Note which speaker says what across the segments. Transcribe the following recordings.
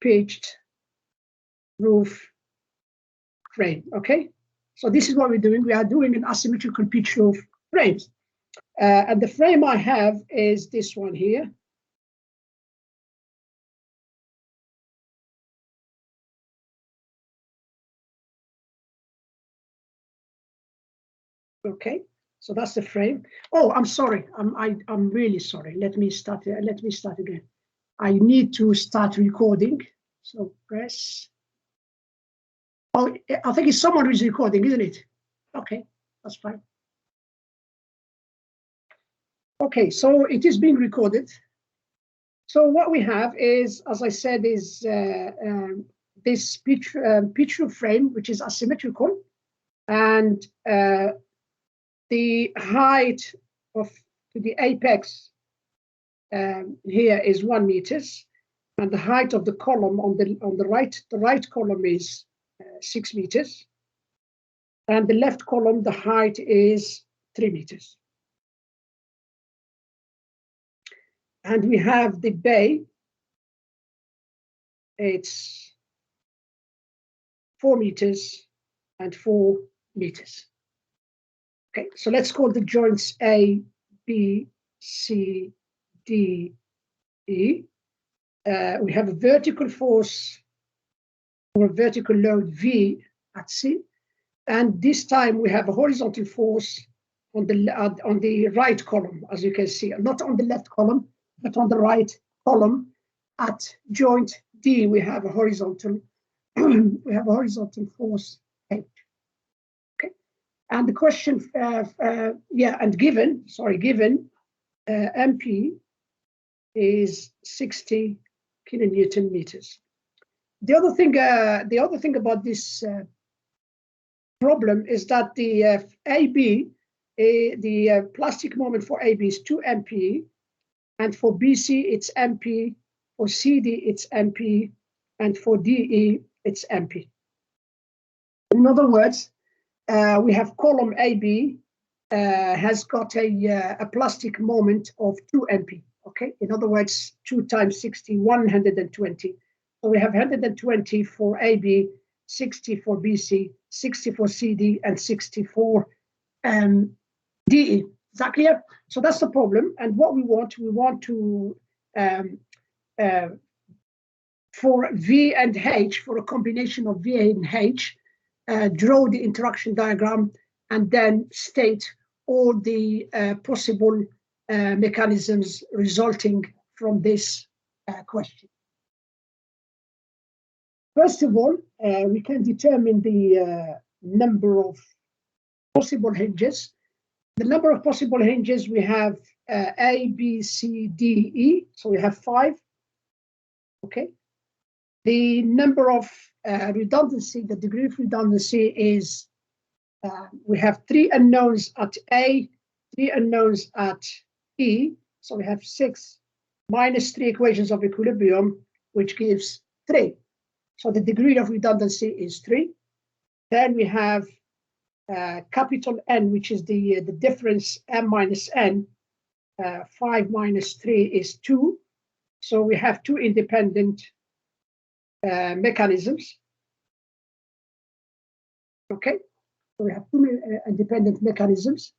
Speaker 1: pitched roof frame. Okay, so this is what we're doing. We are doing an asymmetrical pitched roof frames, and the frame I have is this one here. Okay, so that's the frame. Oh, I'm sorry. I'm really sorry. Let me start again. I need to start recording. So press. Oh, I think it's someone who's recording, isn't it? Okay, that's fine. Okay, so it is being recorded. So what we have is, as I said, is this pitch roof frame, which is asymmetrical, and the height of the apex here is 1 meters, and the height of the column on the right column is 6 meters, and the left column, the height is 3 meters. And we have the bay. It's 4 meters and 4 meters. Okay, so let's call the joints A, B, C, D, E. We have a vertical force or a vertical load V at C, and this time we have a horizontal force on the right column, as you can see, not on the left column, but on the right column. At joint D, we have a horizontal force H. Okay, and the question, given MP is 60 kilonewton meters. The other thing about this problem is that the AB, the plastic moment for AB is 2 MP, and for BC it's MP, for CD it's MP, and for DE it's MP. In other words, we have column AB has got a plastic moment of 2 MP. Okay, in other words, 2 times 60, 120. So we have 120 for AB, 60 for BC, 60 for CD, and 60 for DE. Is that clear? So that's the problem. And what we want to, for V and H, for a combination of V and H, draw the interaction diagram and then state all the possible mechanisms resulting from this question. First of all, we can determine the number of possible hinges. The number of possible hinges, we have A, B, C, D, E, so we have 5. Okay. The number of redundancy, the degree of redundancy is, we have 3 unknowns at A, 3 unknowns at E, so we have 6 minus 3 equations of equilibrium, which gives 3. So the degree of redundancy is 3. Then we have capital N, which is the difference M minus N. 5 minus 3 is 2. So we have 2 independent mechanisms. Okay, so we have 2 independent mechanisms.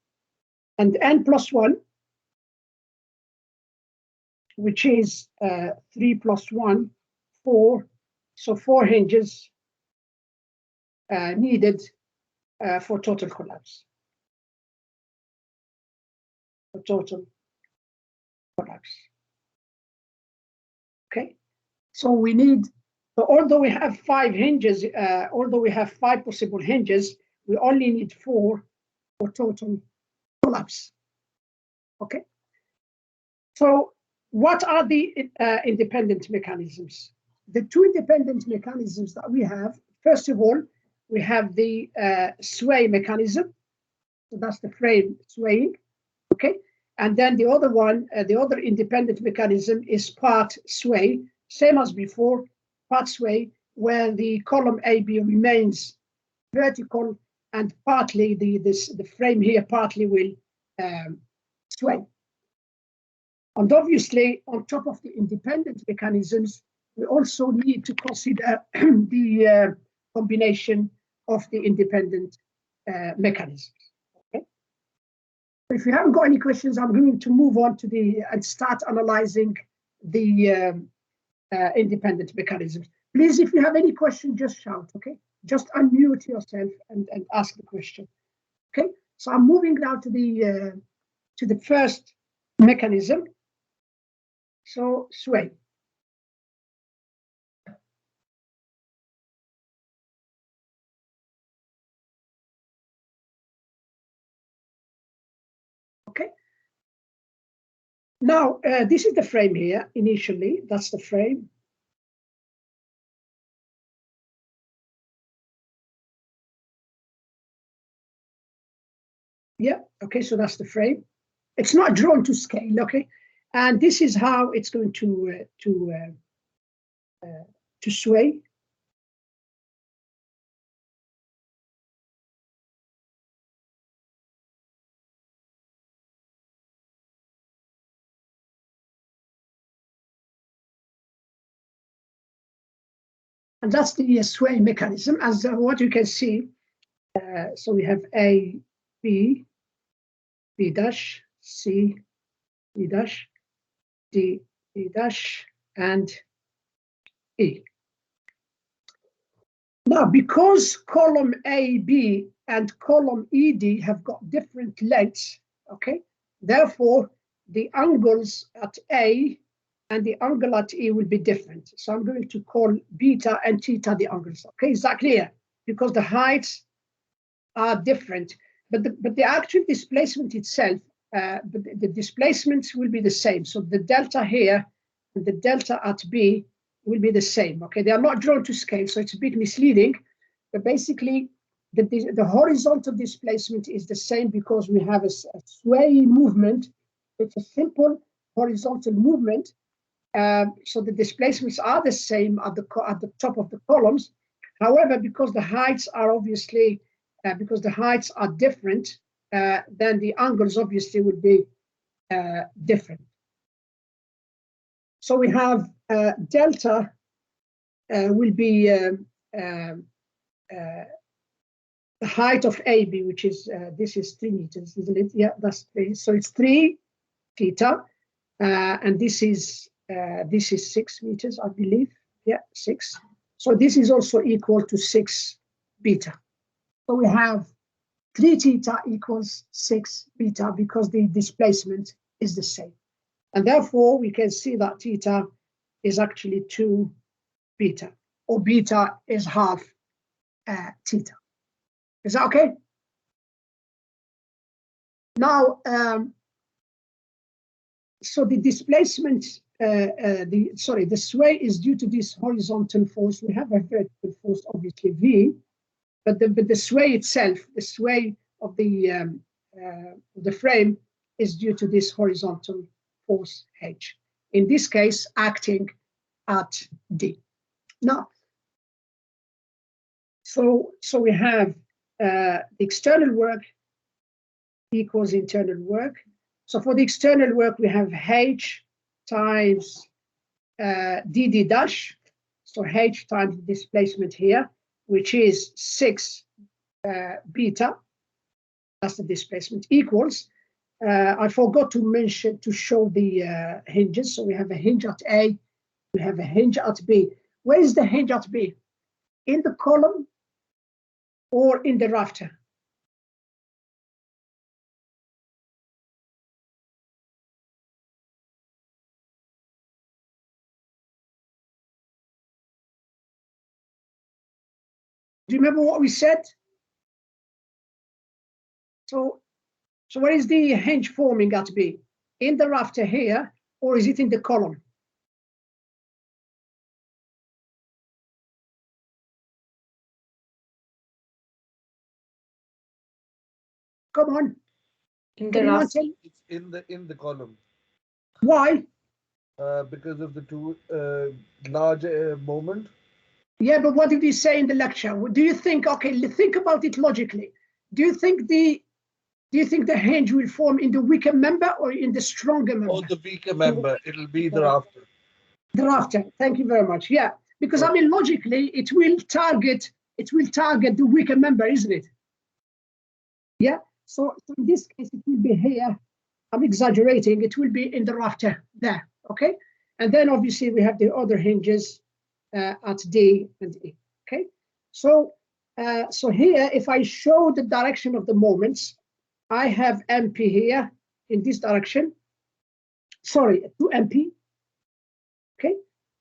Speaker 1: And N plus 1, which is 3 plus 1, 4. So 4 hinges needed for total collapse. Okay, so we need, so although we have 5 hinges, although we have 5 possible hinges, we only need 4 for total collapse. Okay, so what are the independent mechanisms? The 2 independent mechanisms that we have, first of all, we have the sway mechanism. So that's the frame swaying. Okay, and then the other one, the other independent mechanism is part sway, same as before, part sway, where the column AB remains vertical and partly the frame here partly will sway. And obviously, on top of the independent mechanisms, we also need to consider the combination of the independent mechanisms. Okay. If you haven't got any questions, I'm going to move on to and start analyzing the independent mechanisms. Please, if you have any question, just shout, okay? Just unmute yourself and ask the question, okay? So I'm moving now to the first mechanism. So sway. Okay. Now, this is the frame here, initially, that's the frame. Yeah, okay, so that's the frame. It's not drawn to scale, okay? And this is how it's going to sway. And that's the sway mechanism, as what you can see. So we have A, B, B dash, C, B dash, D, D dash, and E. Now, because column AB and column ED have got different lengths, okay, therefore the angles at A and the angle at E will be different. So I'm going to call beta and theta the angles. Okay, is that clear? Because the heights are different, but the actual displacement itself, the displacements will be the same. So the delta here and the delta at B will be the same. Okay, they are not drawn to scale, so it's a bit misleading. But basically, the horizontal displacement is the same because we have a sway movement. It's a simple horizontal movement. So the displacements are the same at the top of the columns. However, because the heights are obviously different, then the angles obviously would be different. So we have delta will be the height of AB, which is this is 3 meters, isn't it? Yeah, that's 3. So it's 3 theta, and this is 6 meters, I believe. Yeah, 6. So this is also equal to 6 beta. So we have 3 theta equals 6 beta because the displacement is the same. And therefore, we can see that theta is actually 2 beta, or beta is half theta. Is that okay? Now, so the displacement, the sway is due to this horizontal force. We have a vertical force, obviously V, but the sway itself, the sway of the frame, is due to this horizontal force H. In this case, acting at D. Now, so we have the external work equals internal work. So for the external work, we have H times dd dash. So H times the displacement here, which is 6 beta. That's the displacement equals. I forgot to show the hinges. So we have a hinge at A, we have a hinge at B. Where is the hinge at B? In the column or in the rafter? Do you remember what we said? So where is the hinge forming at B? In the rafter here, or is it in the column? Come on.
Speaker 2: In the rafter.
Speaker 3: It's in the column.
Speaker 1: Why?
Speaker 3: Because of the two large moment.
Speaker 1: Yeah, but what did he say in the lecture? Do you think, okay, think about it logically. Do you think the Do you think the hinge will form in the weaker member or in the stronger member?
Speaker 3: Or the weaker member, it'll be thereafter.
Speaker 1: Thereafter. Thank you very much. Yeah, because I mean logically it will target the weaker member, isn't it? Yeah. So in this case it will be here. I'm exaggerating. It will be in the rafter there. Okay. And then obviously we have the other hinges at D and E. Okay. So so here, if I show the direction of the moments, I have MP here in this direction. Sorry, 2 MP. Okay,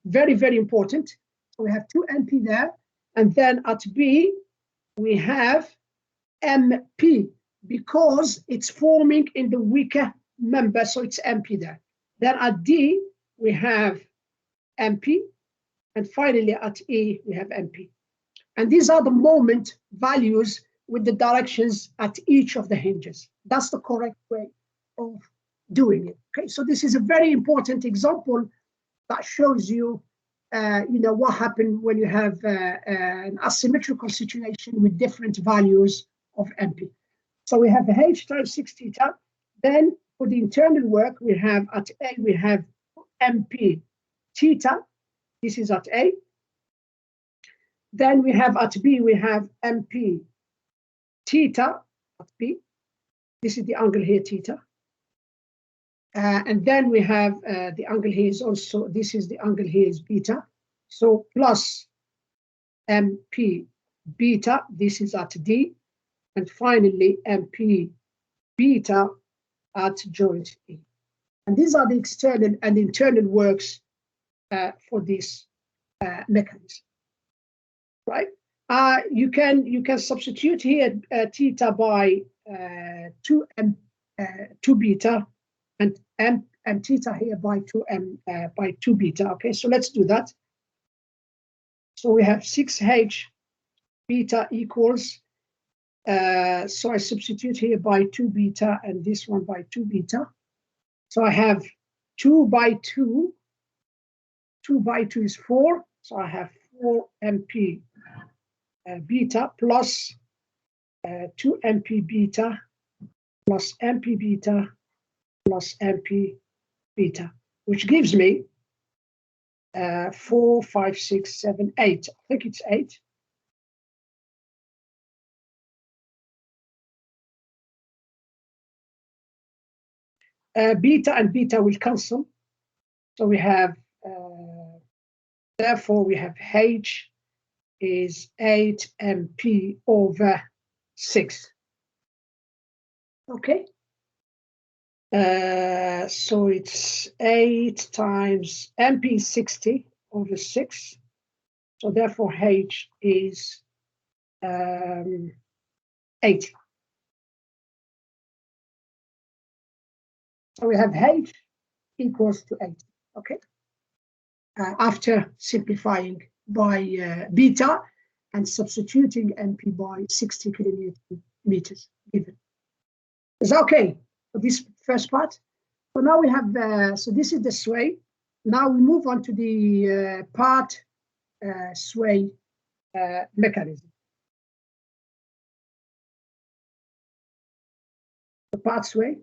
Speaker 1: very, very important. So we have 2 MP there. And then at B, we have MP because it's forming in the weaker member. So it's MP there. Then at D, we have MP. And finally at E, we have MP. And these are the moment values with the directions at each of the hinges. That's the correct way of doing it. Okay, so this is a very important example that shows you, what happened when you have an asymmetrical situation with different values of MP. So we have H times 6 theta. Then for the internal work, we have at A, we have MP theta. This is at A. Then we have at B, we have MP theta at B. This is the angle here, theta. And then we have the angle here is also, this is the angle here is beta. So plus MP beta, this is at D. And finally, MP beta at joint E. And these are the external and internal works for this mechanism, right? You can substitute here theta by 2 beta and theta here by 2 beta. Okay, so let's do that. So we have 6h beta equals. So I substitute here by 2 beta and this one by 2 beta. So I have 2 by 2. 2 by 2 is 4. So I have 4 MP beta plus 2 MP beta plus MP beta plus MP beta, which gives me 4, 5, 6, 7, 8. I think it's 8. Beta and beta will cancel. So we have, therefore we have H is 8 MP over 6. Okay. So it's 8 times MP 60 over 6. So therefore H is 8. So we have H equals to 8. Okay. After simplifying by beta and substituting MP by 60 kilonewton meters given. Is that okay for this first part? So now we have, so this is the sway. Now we move on to the part sway mechanism. The part sway.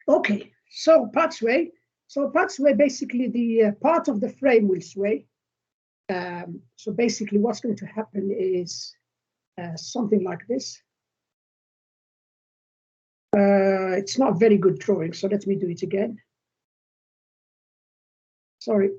Speaker 1: Okay, so part sway. So part sway, basically the part of the frame will sway. So basically what's going to happen is something like this. It's not very good drawing, so let me do it again. Sorry.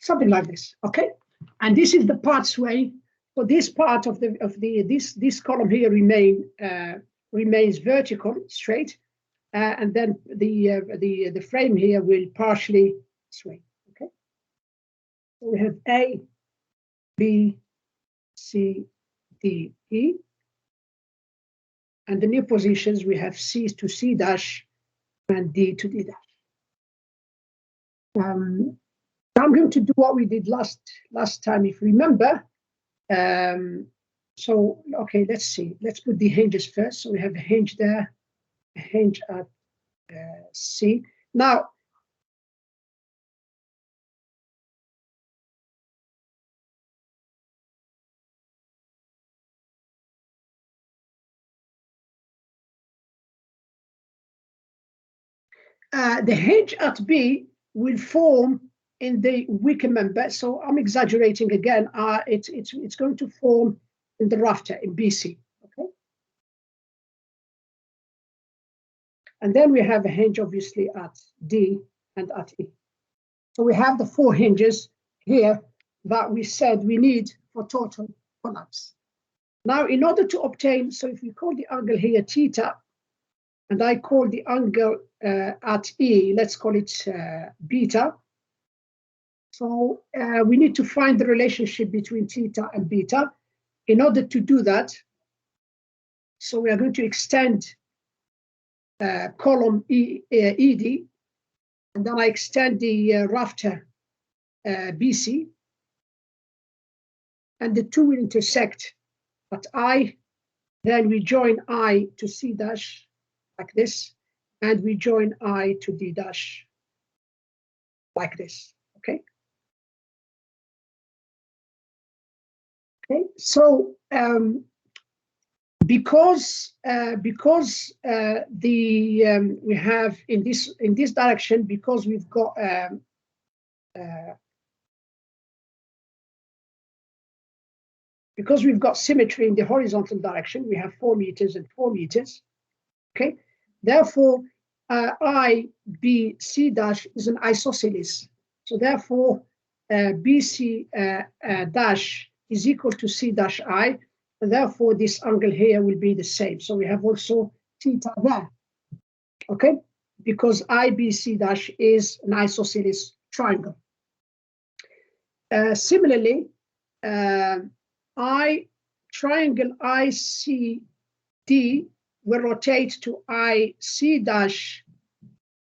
Speaker 1: Something like this, okay? And this is the part sway So this part of this column here remains vertical, straight, and then the frame here will partially swing. Okay. So we have A, B, C, D, E, and the new positions we have C to C dash and D to D dash. I'm going to do what we did last time, if you remember. So, okay, let's see. Let's put the hinges first. So we have a hinge there, a hinge at C. Now, the hinge at B will form in the wicker member. So I'm exaggerating again. It's going to form in the rafter in BC. Okay. And then we have a hinge, obviously, at D and at E. So we have the 4 hinges here that we said we need for total collapse. Now, in order to obtain, so if we call the angle here theta, and I call the angle at E, let's call it beta. So we need to find the relationship between theta and beta. In order to do that, so we are going to extend column ED, and then I extend the rafter BC, and the two will intersect at I. Then we join I to C dash like this, and we join I to D dash like this. Okay. Okay. So because we have in this direction, because we've got symmetry in the horizontal direction, we have 4 meters and 4 meters. Okay, therefore I B C dash is an isosceles. So therefore BC dash is equal to C dash I. And therefore this angle here will be the same. So we have also theta there. Okay, because IBC dash is an isosceles triangle. Similarly, triangle ICD will rotate to IC dash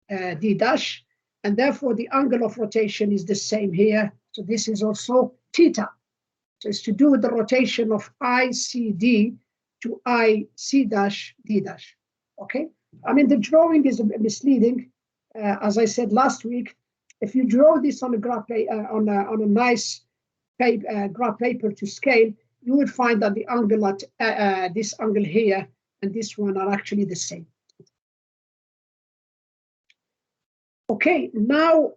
Speaker 1: D dash, and therefore the angle of rotation is the same here. So this is also theta. So it's to do with the rotation of ICD to IC dash D dash. Okay. I mean, the drawing is misleading. As I said last week, if you draw this on a graph on a nice graph paper to scale, you would find that the angle at this angle here and this one are actually the same. Okay, now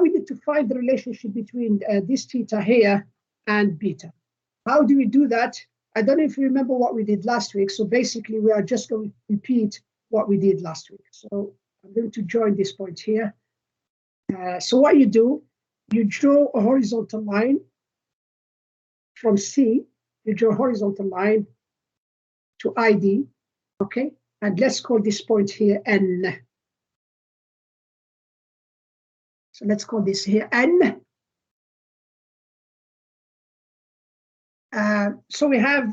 Speaker 1: we need to find the relationship between this theta here and beta. How do we do that? I don't know if you remember what we did last week. So basically, we are just going to repeat what we did last week. So I'm going to join this point here. So what you do, you draw a horizontal line from C. You draw a horizontal line to ID, okay? And let's call this point here N. So let's call this here N. So we have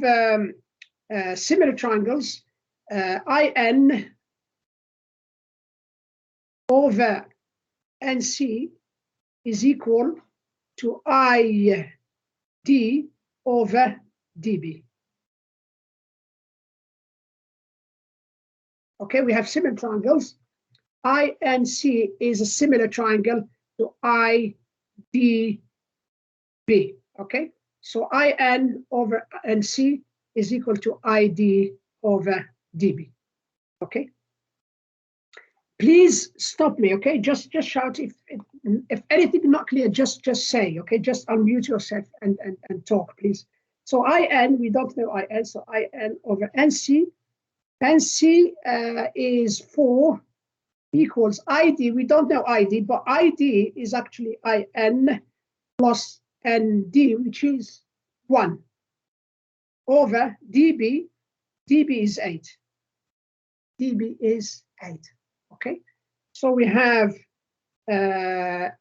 Speaker 1: similar triangles, IN over NC is equal to ID over DB. Okay, we have similar triangles. INC is a similar triangle to IDB. Okay, so IN over NC is equal to ID over DB. Okay. Please stop me, okay? Just shout if anything not clear. Just say, okay? Just unmute yourself and talk, please. So IN, we don't know IN, so IN over NC. NC is 4 equals ID. We don't know ID, but ID is actually IN plus nd, which is 1, over dB. dB is 8. dB is 8. Okay, so we have 8in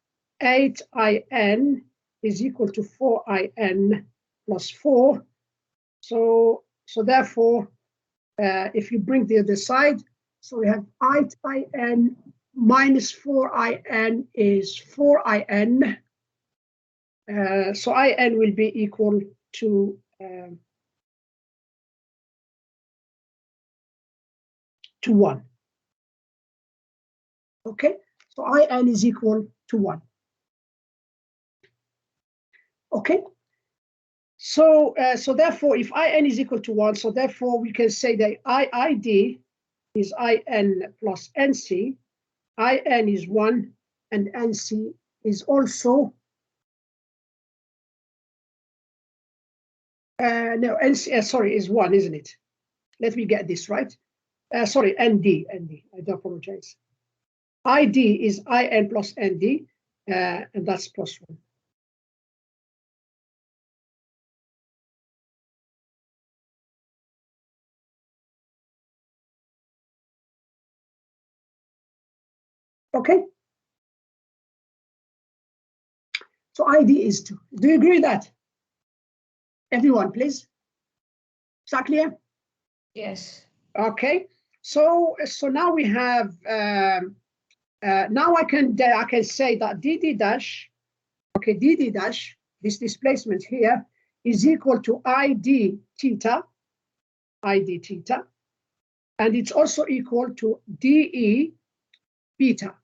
Speaker 1: is equal to 4in plus 4. So therefore, if you bring the other side, so we have 8in minus 4in is 4in. So in will be equal to 1. Okay, so in is equal to 1. Okay, so therefore, if in is equal to 1, so therefore we can say that id is in plus nc. In is 1, and nc is also no, nc, sorry, is 1, isn't it? Let me get this right. Sorry, nd, I do apologize. id is in plus nd, and that's plus 1. Okay, so id is 2. Do you agree with that? Everyone, please. Is that clear?
Speaker 2: Yes.
Speaker 1: Okay, so now we have now I can say that dd dash, okay, dd dash, this displacement here, is equal to id theta, and it's also equal to de beta,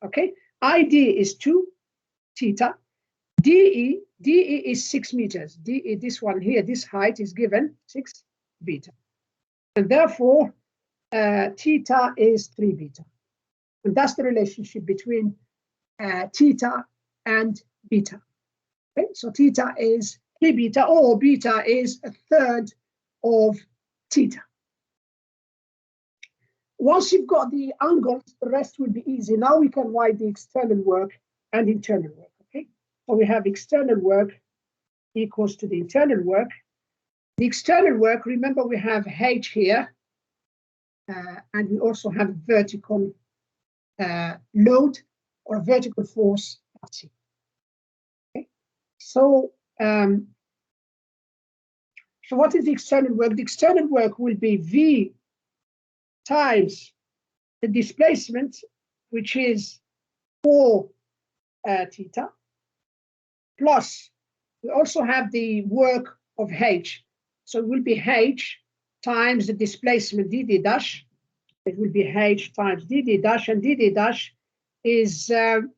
Speaker 1: okay? id is 2 theta, de is 6 meters, de, this one here, this height is given 6 beta, and therefore theta is 3 beta, and that's the relationship between theta and beta. Okay, so theta is 3 beta, or beta is a third of theta. Once you've got the angles, the rest will be easy. Now we can write the external work and internal work. Okay, so we have external work equals to the internal work. The external work, remember we have h here, and we also have vertical load or vertical force at c. Okay, so so what is the external work? The external work will be v times the displacement, which is 4 theta, plus we also have the work of h. So it will be h times the displacement dd dash. It will be h times dd dash, and dd dash is 2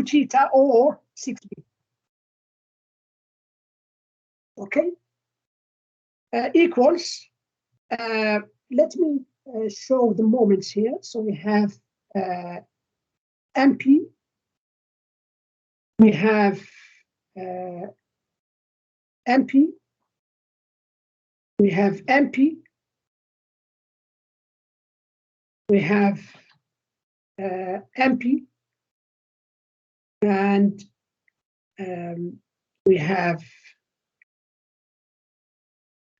Speaker 1: theta or 6 beta. Okay, equals, let me show the moments here. So we have MP, we have MP, we have MP, we have MP, and we have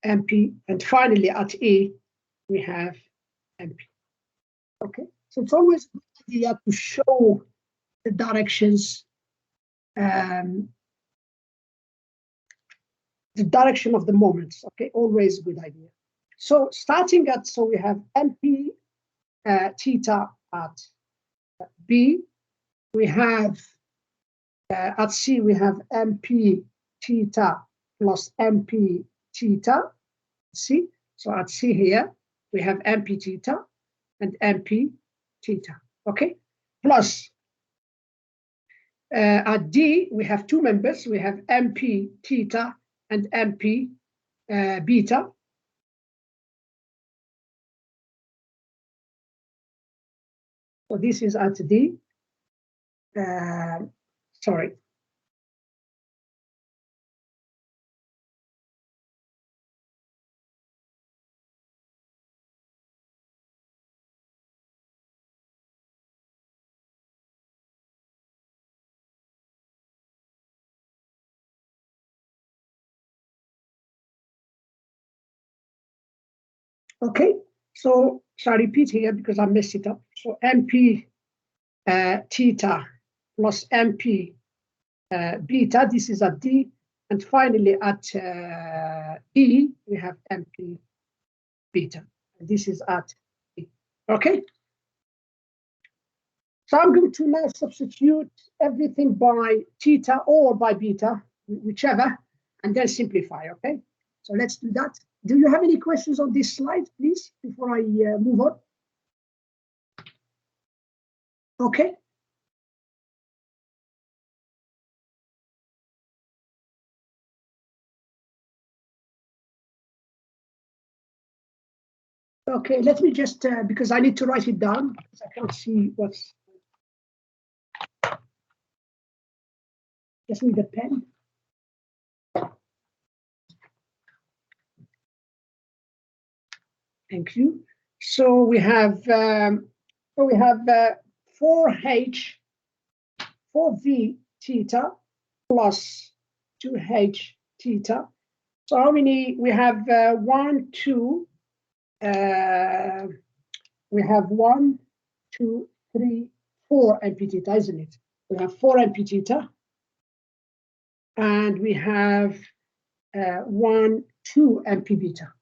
Speaker 1: MP, and finally at E we have MP. Okay, so it's always a good idea to show the directions, the direction of the moments. Okay, always a good idea. So starting at, so we have MP theta at B, we have at C we have MP theta plus MP theta. C, so at C here we have MP theta and MP theta. Okay, plus at D we have two members. We have MP theta and MP beta. So this is at D. Sorry. Okay, so I repeat here because I messed it up. So MP theta plus MP beta, this is at D, and finally at E, we have MP beta. And this is at E. Okay? So I'm going to now substitute everything by theta or by beta, whichever, and then simplify, okay? So let's do that. Do you have any questions on this slide, please, before I move on? Okay. Okay, let me just, because I need to write it down, because I can't see what's, just need a pen. Thank you. So we have 4v theta plus 2h theta. So how many? We have 1, 2. We have 1, 2, 3, 4 MP theta, isn't it? We have 4 MP theta, and we have 1, 2 MP beta.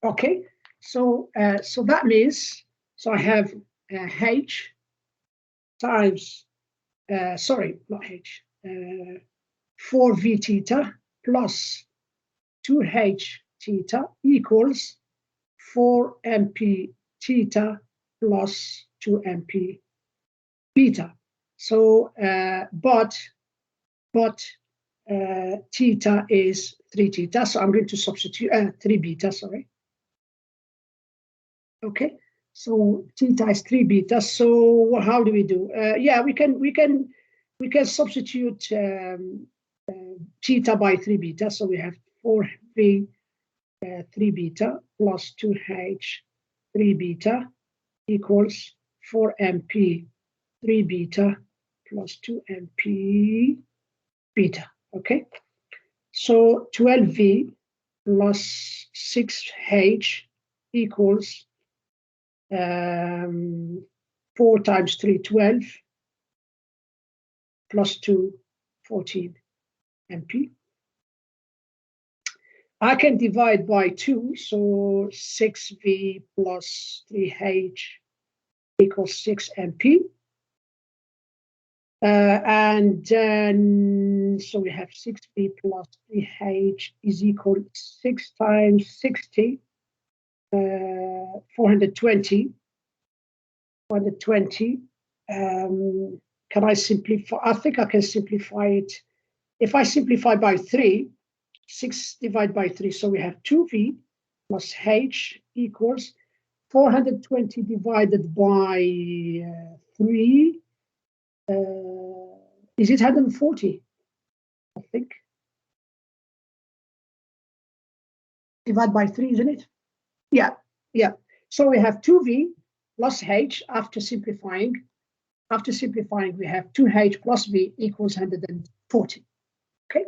Speaker 1: Okay, so that means, so I have h times, sorry, not h, 4v theta plus 2h theta equals 4 MP theta plus 2 MP beta. So, but theta is 3 theta, so I'm going to substitute 3 beta, sorry. Okay, so theta is 3 beta. So how do we do? Yeah, we can substitute theta by 3 beta. So we have 4v 3 beta plus 2h 3 beta equals 4 MP 3 beta plus 2 MP beta. Okay, so 12v plus 6h equals 4 times 3, 12, plus 2, 14 MP. I can divide by 2, so 6v plus 3h equals 6 MP. And then, so we have 6v plus 3h is equal to 6 times 60, 420. 420. Can I simplify? I think I can simplify it. If I simplify by 3, 6 divided by 3, so we have 2v plus h equals 420 divided by 3. Is it 140? I think. Divide by 3, isn't it? Yeah, yeah. So we have 2v plus h after simplifying. After simplifying, we have 2h plus v equals 140. Okay.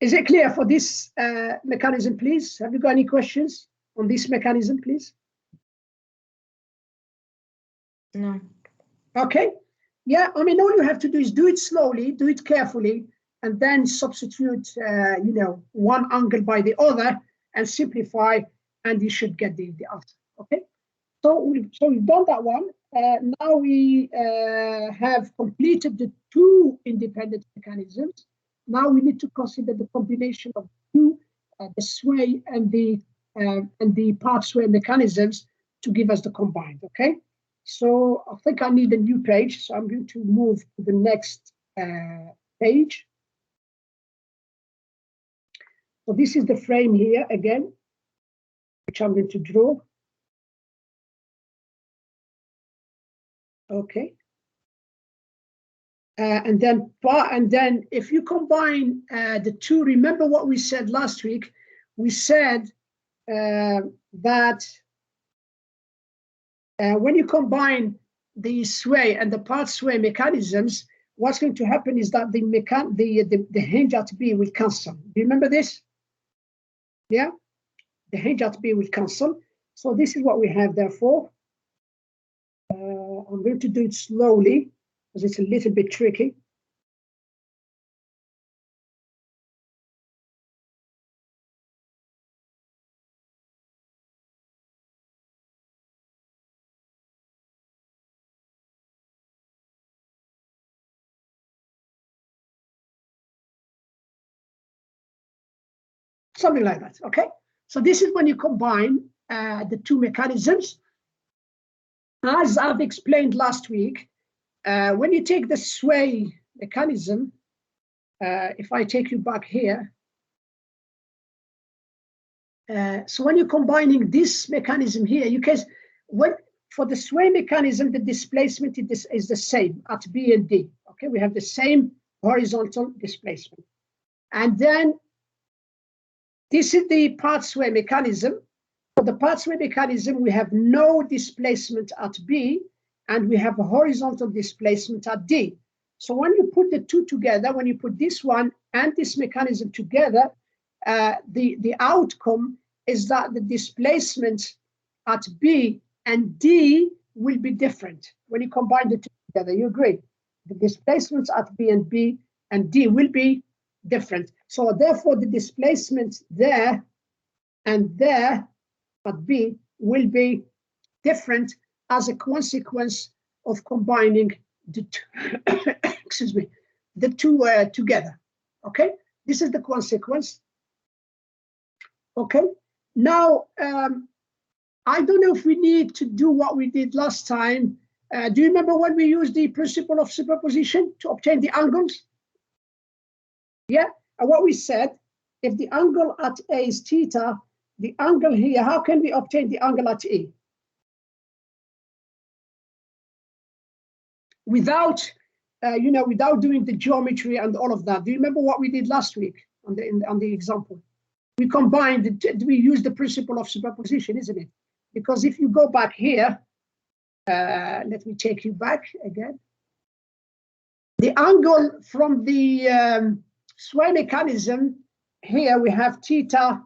Speaker 1: Is it clear for this mechanism, please? Have you got any questions on this mechanism, please?
Speaker 2: No.
Speaker 1: Okay. Yeah, I mean, all you have to do is do it slowly, do it carefully, and then substitute, one angle by the other and simplify, and you should get the answer. Okay. So we've done that one. Now we have completed the 2 independent mechanisms. Now we need to consider the combination of 2, the sway and the part sway mechanisms to give us the combined. Okay. So I think I need a new page. So I'm going to move to the next page. So this is the frame here again, which I'm going to draw. Okay. And then if you combine the 2, remember what we said last week? We said that when you combine the sway and the part sway mechanisms, what's going to happen is that the hinge at B will cancel. Do you remember this? Yeah, the hinge at B will cancel. So this is what we have, therefore. I'm going to do it slowly because it's a little bit tricky. Something like that, okay? So this is when you combine the two mechanisms. As I've explained last week, when you take the sway mechanism, if I take you back here, so when you're combining this mechanism here, you can, for the sway mechanism, the displacement is the same at B and D, okay? We have the same horizontal displacement. And then this is the part sway mechanism. For the part sway mechanism, we have no displacement at B, and we have a horizontal displacement at D. So when you put the two together, when you put this one and this mechanism together, the outcome is that the displacement at B and D will be different when you combine the two together. You agree? The displacements at B and D will be different. So therefore, the displacements there and there at B will be different as a consequence of combining the two, excuse me, the two together. Okay, this is the consequence. Okay, now I don't know if we need to do what we did last time. Do you remember when we used the principle of superposition to obtain the angles? Yeah, and what we said, if the angle at A is theta, the angle here, how can we obtain the angle at E? Without, without doing the geometry and all of that. Do you remember what we did last week on the example? We combined, we used the principle of superposition, isn't it? Because if you go back here, let me take you back again. The angle from the sway mechanism, here we have theta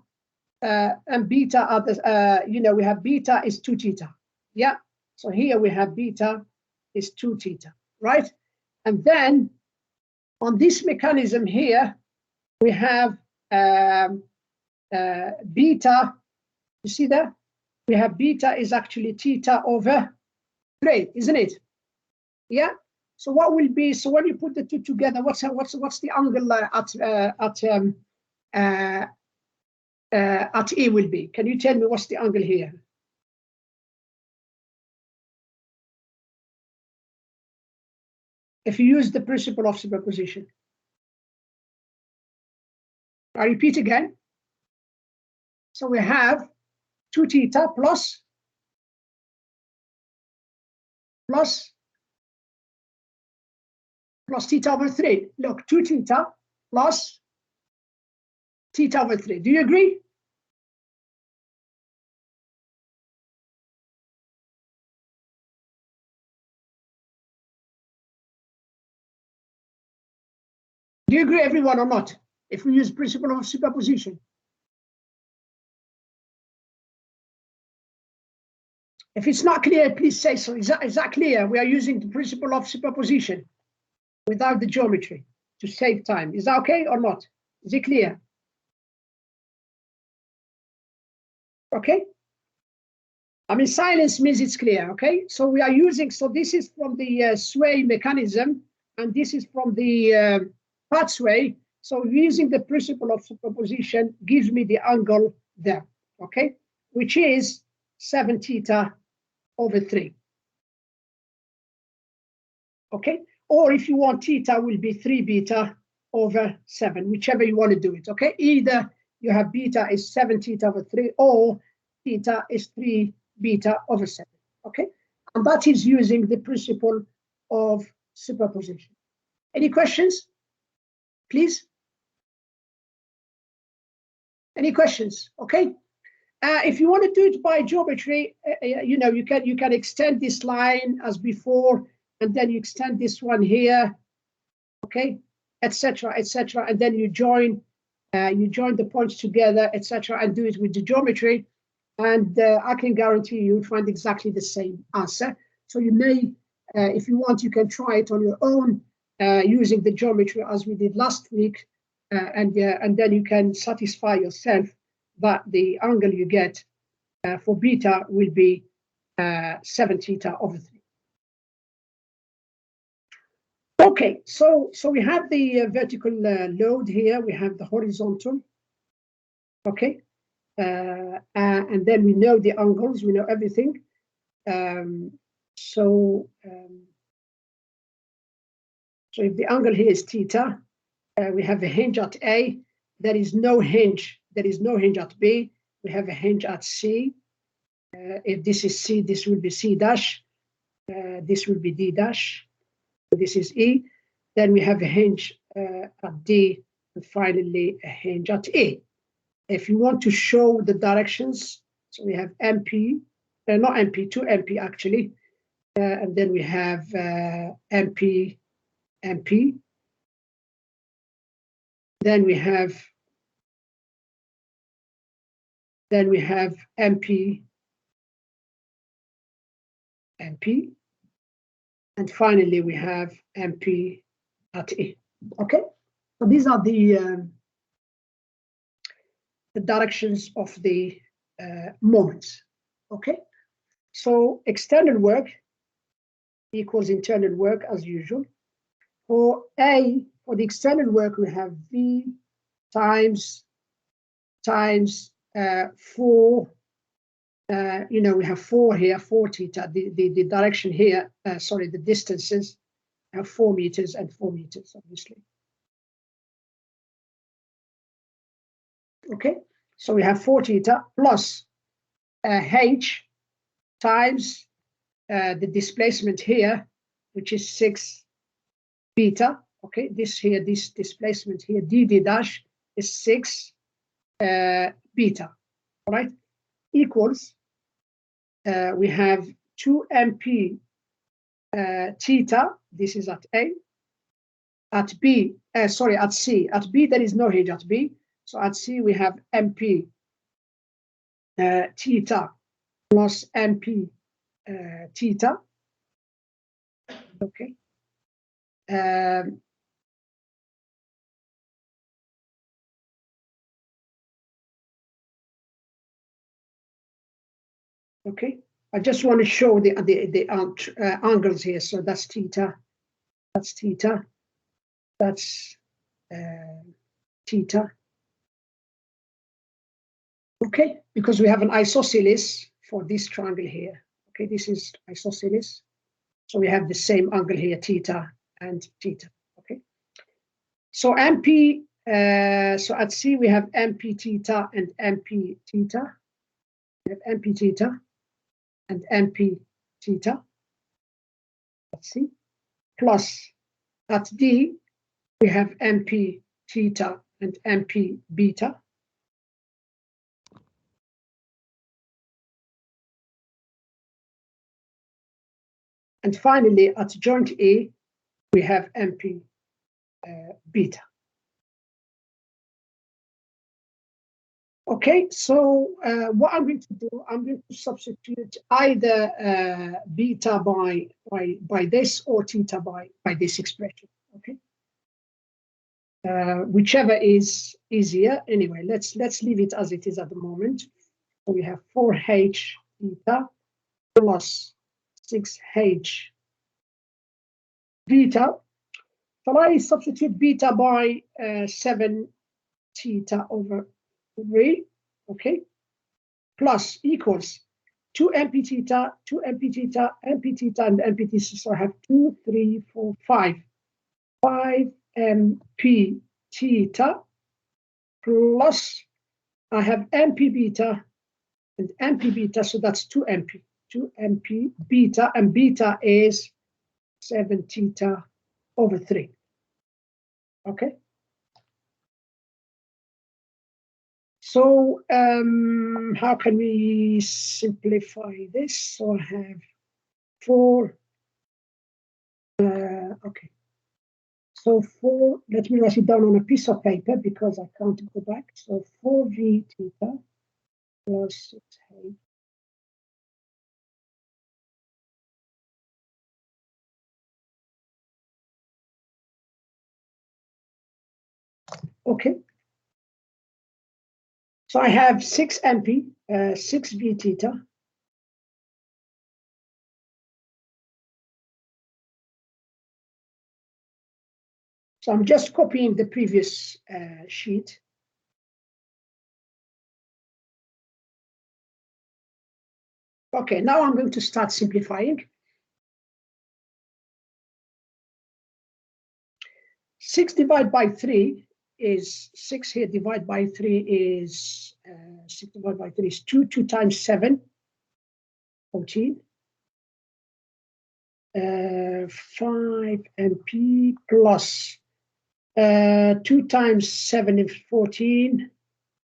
Speaker 1: and beta at the, we have beta is 2 theta. Yeah, so here we have beta is 2 theta, right? And then on this mechanism here, we have beta, you see that? We have beta is actually theta over 3, isn't it? Yeah. So what will be? So when you put the two together, what's the angle at E will be? Can you tell me what's the angle here? If you use the principle of superposition. I repeat again. So we have 2 theta plus theta over 3. Look, 2 theta plus theta over 3. Do you agree? Do you agree, everyone, or not? If we use principle of superposition. If it's not clear, please say so. Is that clear? We are using the principle of superposition without the geometry to save time. Is that okay or not? Is it clear? Okay. I mean, silence means it's clear, okay? So we are using, so this is from the sway mechanism, and this is from the part sway. So using the principle of superposition gives me the angle there, okay? Which is 7 theta over 3. Okay, or if you want, theta will be 3 beta over 7, whichever you want to do it. Okay, either you have beta is 7 theta over 3, or theta is 3 beta over 7. Okay, and that is using the principle of superposition. Any questions, please? Any questions? Okay, If you want to do it by geometry, you know, you can extend this line as before, and then you extend this one here, okay, etc., etc., and then you join the points together, etc., and do it with the geometry, and I can guarantee you'll find exactly the same answer. So you may, if you want, you can try it on your own using the geometry as we did last week, and then you can satisfy yourself that the angle you get for beta will be 7 theta over 3. Okay, so we have the vertical load here, we have the horizontal, okay, and then we know the angles, we know everything. So if the angle here is theta, we have a hinge at A. There is no hinge at B. We have a hinge at C. If this is C, this will be C dash. This will be D dash. This is E. Then we have a hinge at D, and finally a hinge at E. If you want to show the directions, so we have MP, not MP, 2MP actually, and then we have MP, MP. Then we have MP, MP, and finally we have MP at E. Okay, so these are the directions of the moments. Okay, so external work equals internal work as usual. For A, for the external work, we have V times 4. You know, we have 4 here, 4 theta. The direction here, sorry, the distances have 4 meters and 4 meters, obviously. Okay, so we have 4 theta plus h times the displacement here, which is 6 beta. Okay, this here, this displacement here, dd dash is 6 beta. All right, equals we have 2mp theta. This is at A. At B, sorry, at C. At B, there is no hinge at B. So at C, we have mp theta plus mp theta. Okay. Okay. I just want to show the angles here. So that's theta. That's theta. That's theta. Okay, because we have an isosceles for this triangle here. Okay, this is isosceles. So we have the same angle here, theta and theta. Okay. So MP, so at C we have MP theta and MP theta. We have MP theta and MP theta. Let's see. Plus at D we have MP theta and MP beta. And finally, at joint A, we have MP beta. Okay, so what I'm going to do, I'm going to substitute either beta by this or theta by this expression. Okay, whichever is easier. Anyway, let's leave it as it is at the moment. So we have 4h theta plus 6h beta. Shall I substitute beta by 7 theta over 3? Okay, plus equals 2 mp theta, 2 mp theta, mp theta, and mp theta. So I have 2, 3, 4, 5. 5 mp theta plus I have mp beta and mp beta. So that's 2 mp, 2 mp beta, and beta is 7 theta over 3. Okay. So how can we simplify this? So I have 4. Okay. So 4, let me write it down on a piece of paper because I can't go back. So 4v theta plus 6h. Okay. So I have 6 MP, 6v theta. So I'm just copying the previous sheet. Okay, now I'm going to start simplifying. 6 divided by 3 is 6 here, divided by 3 is 6 divided by 3 is 2. 2 times 7, 14. 5 MP plus 2 times 7 is 14.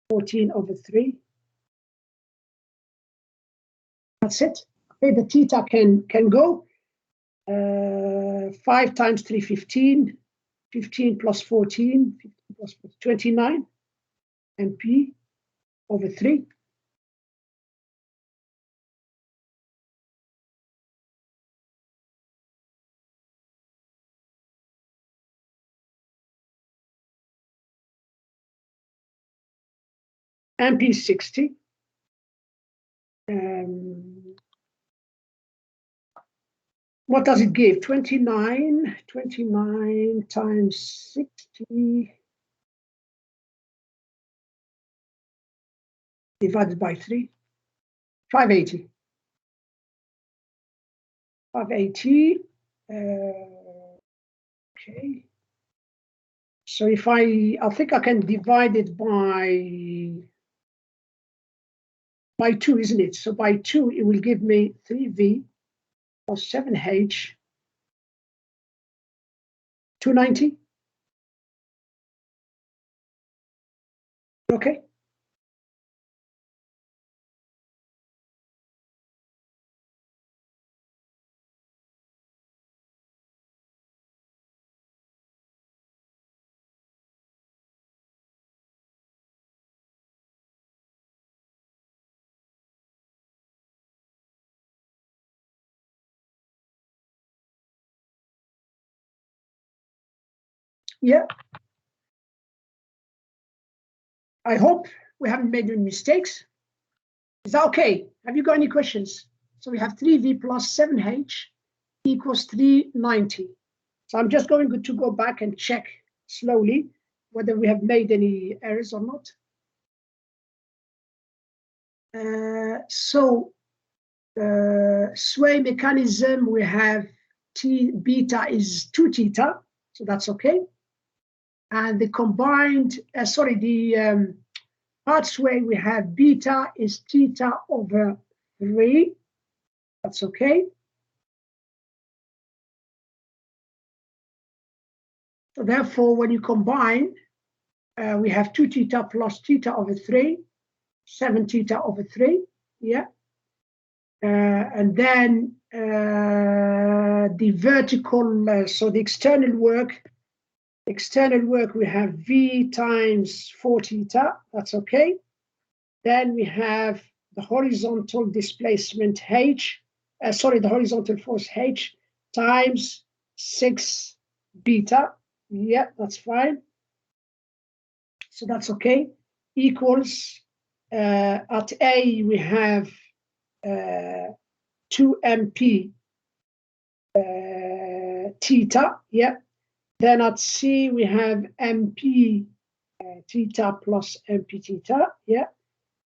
Speaker 1: 14 over 3. That's it. Okay, the theta can go. 5 times 3, 15. 15 plus 14, 15 plus 29 MP over 3. MP 60. What does it give? 29. 29 times 60 divided by 3. 580. 580. Okay. So if I think I can divide it by 2, isn't it? So by 2, it will give me 3v plus 7h, 290. Okay. Yeah. I hope we haven't made any mistakes. Is that okay? Have you got any questions? So we have 3v plus 7h equals 390. So I'm just going to go back and check slowly whether we have made any errors or not. Sway mechanism, we have beta is 2 theta, so that's okay. And the combined, the part sway, we have beta is theta over 3, that's okay. So therefore, when you combine, we have 2 theta plus theta over 3, 7 theta over 3, yeah. And then the vertical, so the external work, we have V times 4 theta, that's okay. Then we have the horizontal displacement H, the horizontal force H times 6 beta, yeah, that's fine. So that's okay, equals, at A we have 2 MP theta, yeah. Then at C we have MP theta plus MP theta, yeah.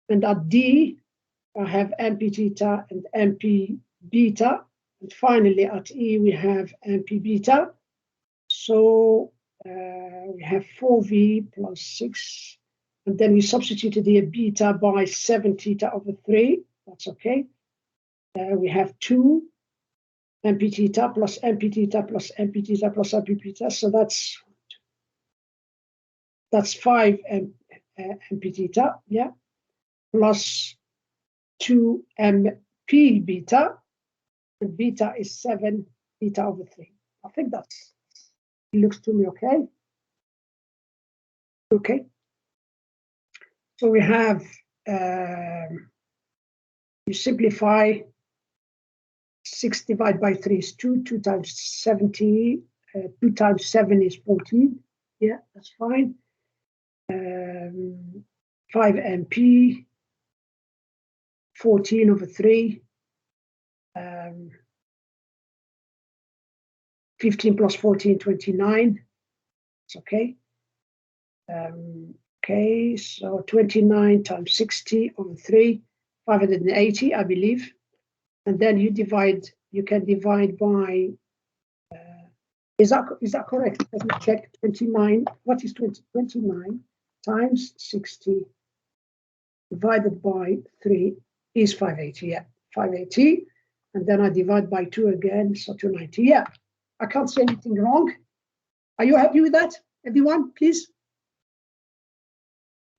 Speaker 1: And at D I have MP theta and MP beta. And finally at E we have MP beta. So we have 4V plus 6. And then we substituted the beta by 7 theta over 3. That's okay. We have 2 MP theta plus MP theta plus MP theta plus MP theta. So that's 5 MP theta, yeah, plus 2 MP beta, and beta is 7 theta over 3. I think that's, it looks to me okay. Okay. So we have, you simplify, 6 divided by 3 is 2, 2 times 70, 2 times 7 is 14. Yeah, that's fine. 5 MP, 14 over 3. 15 plus 14, 29. It's okay. Okay, so 29 times 60 over 3, 580, I believe. And then you divide, you can divide by, is that correct? Let me check. 29, what is 29 times 60 divided by 3 is 580, yeah, 580. And then I divide by 2 again, so 290, yeah. I can't say anything wrong. Are you happy with that, everyone, please?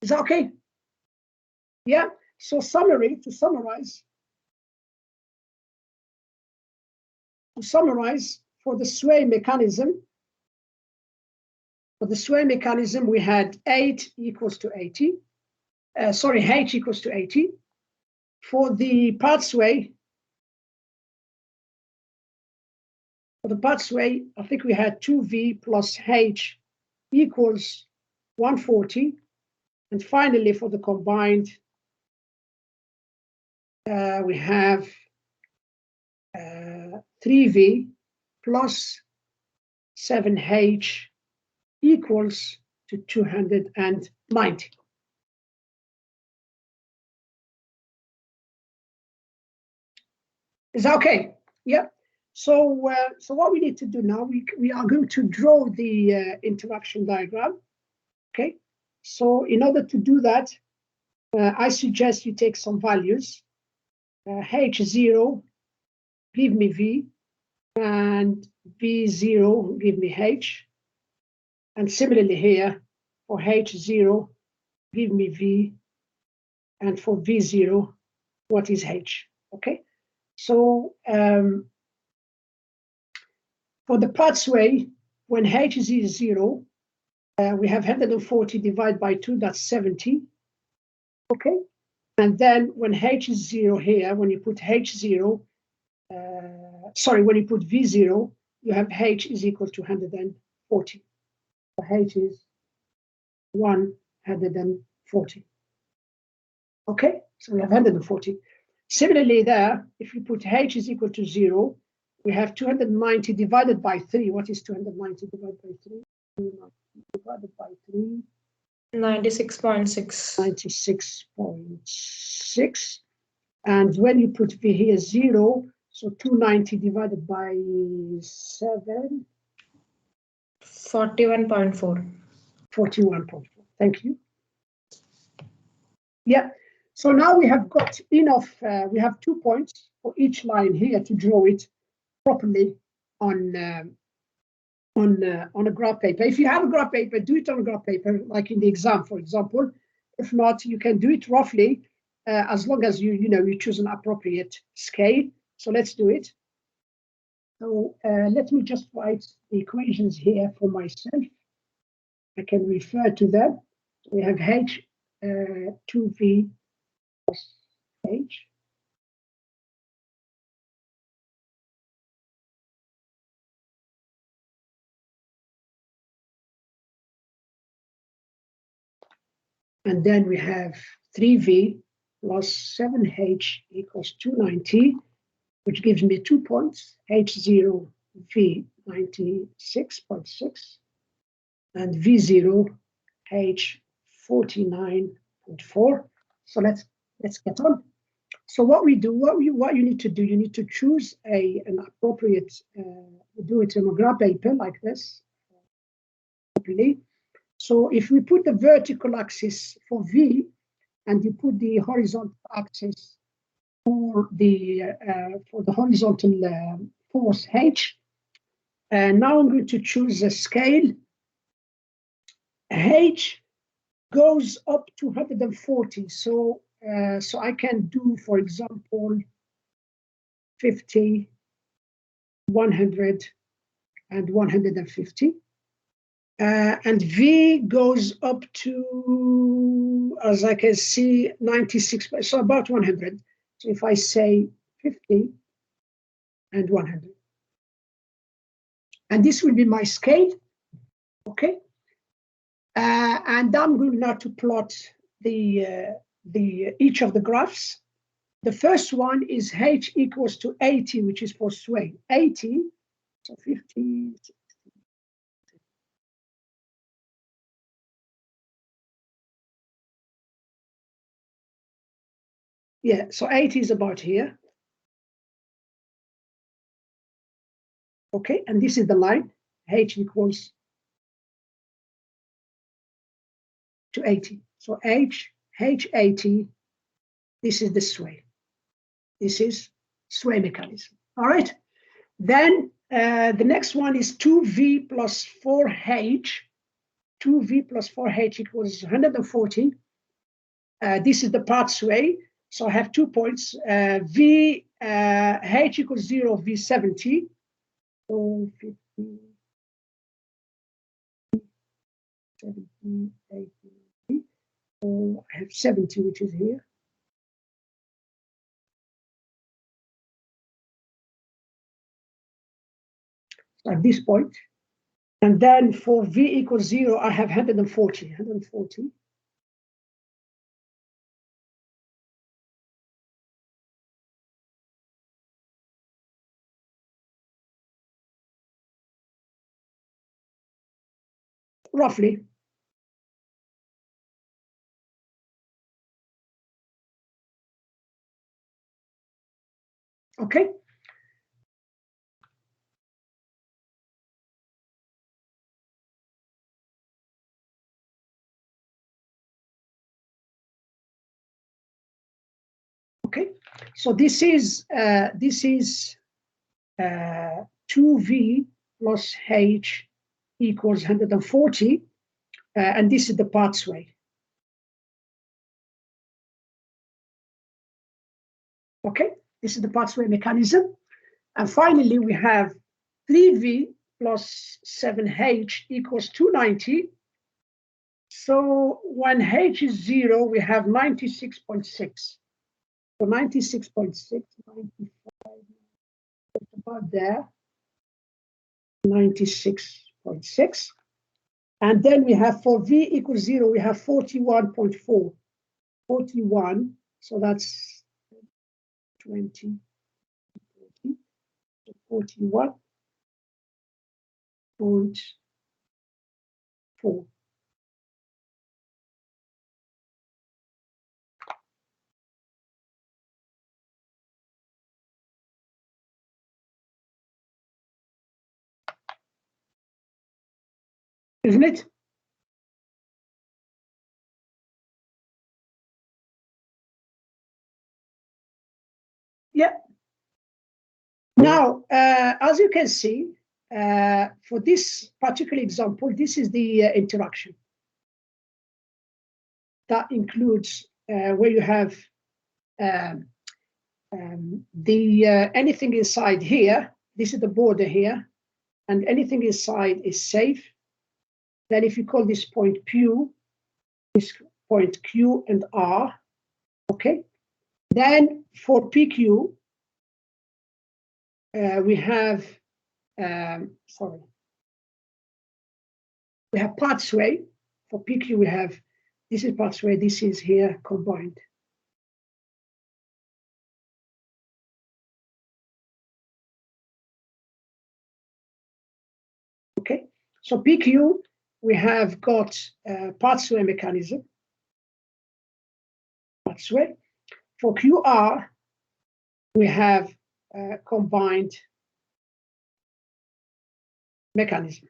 Speaker 1: Is that okay? Yeah, so to summarize, for the sway mechanism, we had 8 equals to 80. H equals to 80. For the part sway, I think we had 2V plus H equals 140. And finally, for the combined, we have 3V plus 7H equals to 290. Is that okay? Yeah. So what we need to do now, we are going to draw the interaction diagram. Okay. So in order to do that, I suggest you take some values. H0, give me V, and V0, give me H. And similarly here, for H0, give me V, and for V0, what is H? Okay. So for the part sway, when H is 0, we have 140 divided by 2, that's 70. Okay. And then when H is 0 here, when you put H0, when you put V0, you have H is equal to 140. So H is 140. Okay, so we have 140. Similarly there, if you put H is equal to 0, we have 290 divided by 3. What is 290 divided by 3? Divided by 3.
Speaker 2: 96.6.
Speaker 1: 96.6. And when you put V here 0, so 290 divided by 7.
Speaker 2: 41.4.
Speaker 1: 41.4. Thank you. Yeah. So now we have got enough. We have 2 points for each line here to draw it properly on a graph paper. If you have a graph paper, do it on a graph paper, like in the exam, for example. If not, you can do it roughly, as long as you choose an appropriate scale. So let's do it. So let me just write the equations here for myself. I can refer to them. We have H 2V plus H. And then we have 3V plus 7H equals 290, which gives me 2 points, H0, V 96.6, and V0, H 49.4. So let's get on. So what you need to do, you need to choose an appropriate, do it on a graph paper like this. So if we put the vertical axis for V and you put the horizontal axis for the horizontal force H, and now I'm going to choose a scale. H goes up to 140. So I can do, for example, 50, 100, and 150. And V goes up to, as I can see, 96, so about 100. So if I say 50 and 100. And this will be my scale, okay? And I'm going now to plot each of the graphs. The first one is H equals to 80, which is for sway. 80, so 50, 60. Yeah, so 80 is about here. Okay, and this is the line, H equals to 80. So H80, this is the sway. This is sway mechanism. All right. Then the next one is 2V plus 4H. 2V plus 4H equals 140. This is the path sway. So I have 2 points. H equals 0, V70. So 50, 70, 80. So I have 70, which is here. At this point. And then for V equals 0, I have 140. 140. Roughly. Okay. Okay. So this is 2V plus H equals 140, and this is the path sway. Okay, this is the path sway mechanism. And finally, we have 3V plus 7H equals 290. So when H is 0, we have 96.6. So 96.6, 95, about there, 96.6. And then we have for V equals 0, we have 41.4. 41, so that's 20, 41.4. Isn't it? Yeah. Now, as you can see, for this particular example, this is the interaction. That includes where you have anything inside here. This is the border here, and anything inside is safe. Then if you call this point Q, this point Q and R, okay? Then for PQ, we have, we have path sway. For PQ, we have, this is path sway, this is here combined. Okay, so PQ, we have got path sway mechanism. Path sway. For QR, we have combined mechanism.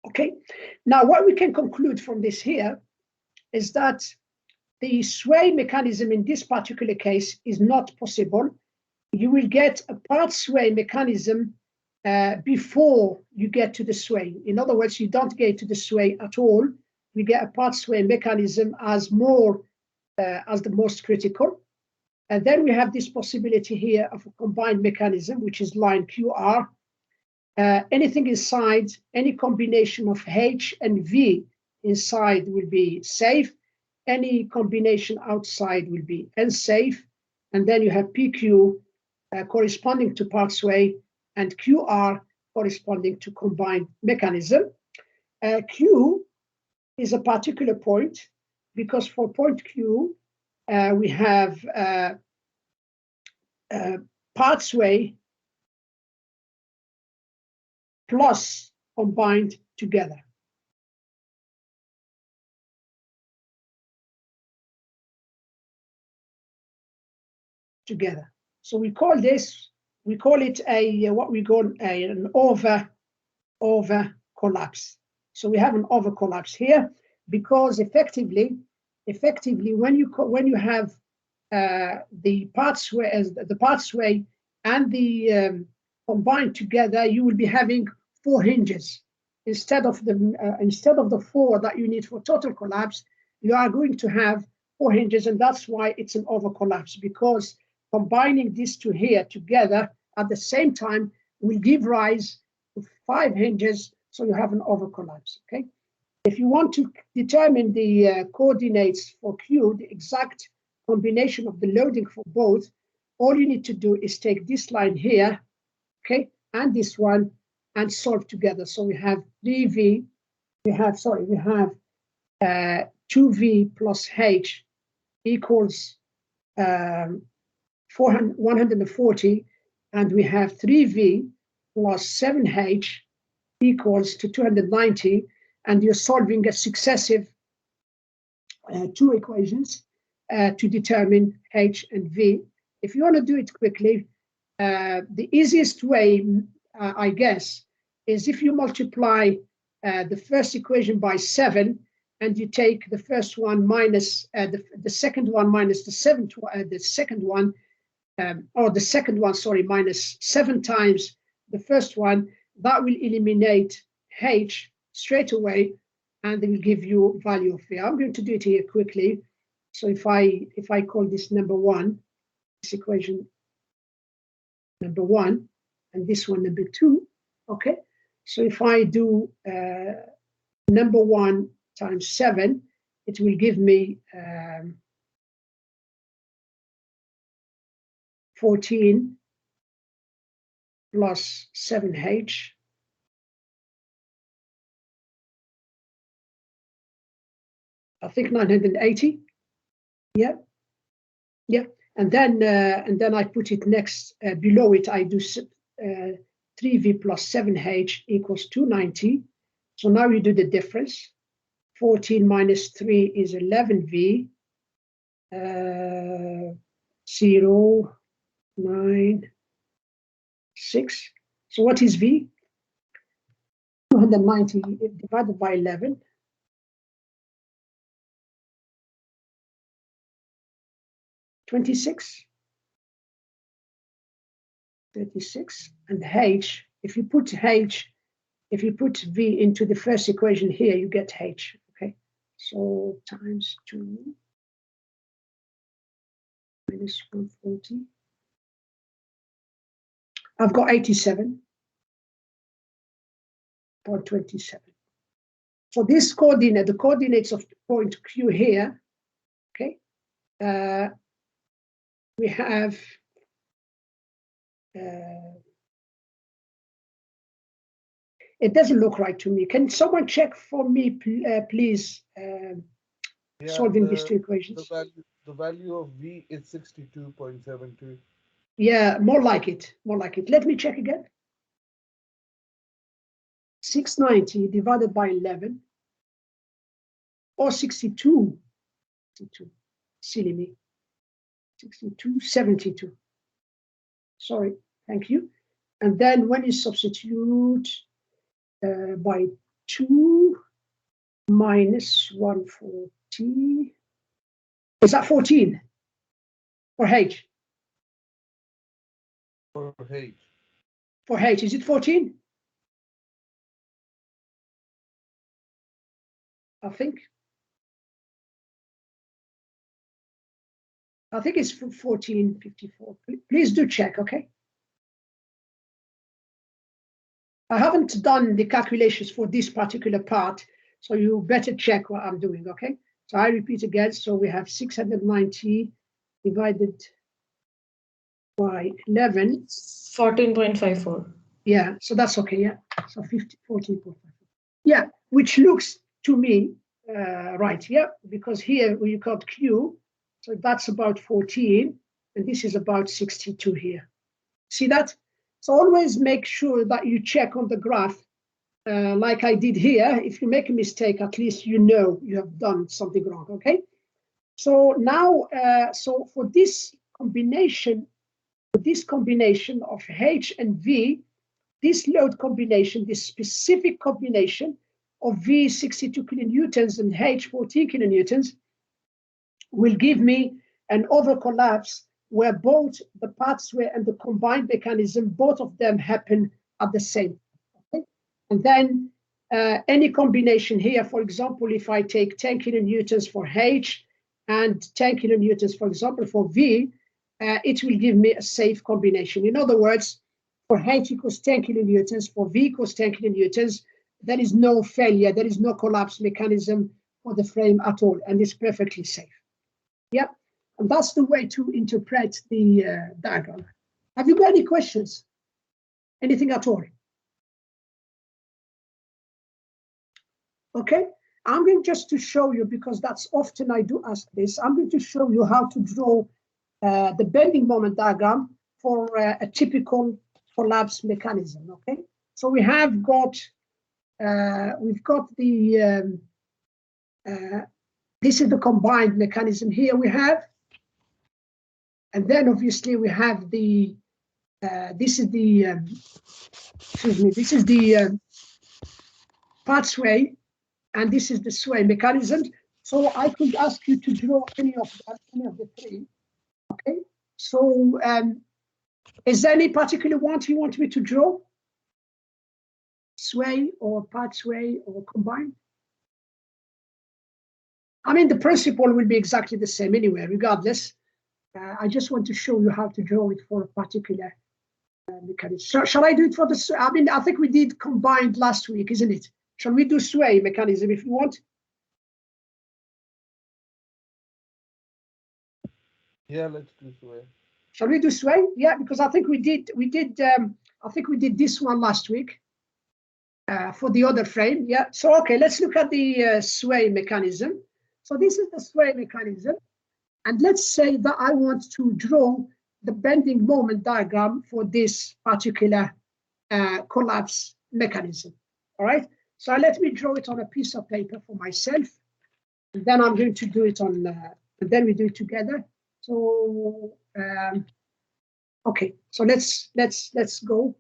Speaker 1: Okay, now what we can conclude from this here is that the sway mechanism in this particular case is not possible. You will get a path sway mechanism before you get to the sway. In other words, you don't get to the sway at all. We get a part sway mechanism as the most critical. And then we have this possibility here of a combined mechanism, which is line QR. Anything inside, any combination of H and V inside will be safe. Any combination outside will be unsafe. And then you have PQ corresponding to part sway and QR corresponding to combined mechanism. Q is a particular point because for point Q, we have part sway plus combined together. So we call it a what we call an over collapse. So we have an over collapse here because effectively when you have the part sway and the combined together, you will be having 4 hinges instead of the 4 that you need for total collapse. You are going to have 4 hinges, and that's why it's an over collapse, because combining these two here together at the same time will give rise to 5 hinges, so you have an over collapse. Okay. If you want to determine the coordinates for Q, the exact combination of the loading for both, all you need to do is take this line here, okay, and this one, and solve together. So we have 3V, we have 2V plus H equals 140, and we have 3V plus 7H equals to 290, and you're solving a successive 2 equations to determine H and V. If you want to do it quickly, the easiest way, I guess, is if you multiply the first equation by 7, and you take the first one minus the second one minus the second one, minus 7 times the first one. That will eliminate H straight away, and it will give you value of V. I'm going to do it here quickly. So if I call this number 1, this equation number 1, and this one number 2, okay? So if I do number 1 times 7, it will give me 14 plus 7H. I think 980. Yeah. And then I put it next below it. I do 3V plus 7H equals 290. So now you do the difference. 14 minus 3 is 11V. 0, 9, 6. So what is V? 290 divided by 11. 26. 36. And H, if you put V into the first equation here, you get H. Okay. So times 2 minus 140. I've got 87.27. So this coordinate, the coordinates of the point Q here, okay, we have it doesn't look right to me. Can someone check for me, please, solving these 2 equations?
Speaker 3: The value of V is 62.72.
Speaker 1: Yeah, more like it. Let me check again. 690 divided by 11, or 62. Silly me. 72. Sorry, thank you. And then when you substitute by 2 minus 140, is that 14 for H?
Speaker 3: For H.
Speaker 1: for H? Is it 14? I think it's 1454. Please do check, okay? I haven't done the calculations for this particular part, so you better check what I'm doing, okay? So I repeat again, so we have 690 divided by 11.
Speaker 2: 14.54.
Speaker 1: Yeah, so that's okay, yeah. So 14.54. Yeah, which looks to me right, yeah, because here we got Q, so that's about 14, and this is about 62 here. See that? So always make sure that you check on the graph, like I did here. If you make a mistake, at least you know you have done something wrong, okay? So now, so for this combination of H and V, this load combination, this specific combination of V 62 kilonewtons and H 14 kilonewtons will give me an overcollapse where both the pathway and the combined mechanism, both of them happen at the same time. Okay? And then any combination here, for example, if I take 10 kilonewtons for H and 10 kilonewtons, for example, for V, it will give me a safe combination. In other words, for H equals 10 kilonewtons, for V equals 10 kilonewtons, there is no failure, there is no collapse mechanism for the frame at all, and it's perfectly safe. Yep, and that's the way to interpret the diagram. Have you got any questions? Anything at all? Okay, I'm going just to show you, because that's often I do ask this, I'm going to show you how to draw the bending moment diagram for a typical collapse mechanism, okay? So we have got, we've got the, this is the combined mechanism here we have. And then obviously we have the, this is the, excuse me, this is the part sway, and this is the sway mechanism. So I could ask you to draw any of them, any of the three, okay? So is there any particular one you want me to draw? Sway or part sway or combined? I mean, the principle will be exactly the same anyway, regardless. I just want to show you how to draw it for a particular mechanism. So shall I do it for the, I mean, I think we did combined last week, isn't it? Shall we do sway mechanism if you want?
Speaker 3: Yeah, let's do sway.
Speaker 1: Shall we do sway? Yeah, because I think we did this one last week for the other frame. Yeah, so okay, let's look at the sway mechanism. So this is the sway mechanism. And let's say that I want to draw the bending moment diagram for this particular collapse mechanism. All right, so let me draw it on a piece of paper for myself. And then I'm going to do it on, and then we do it together. So, okay, so let's go.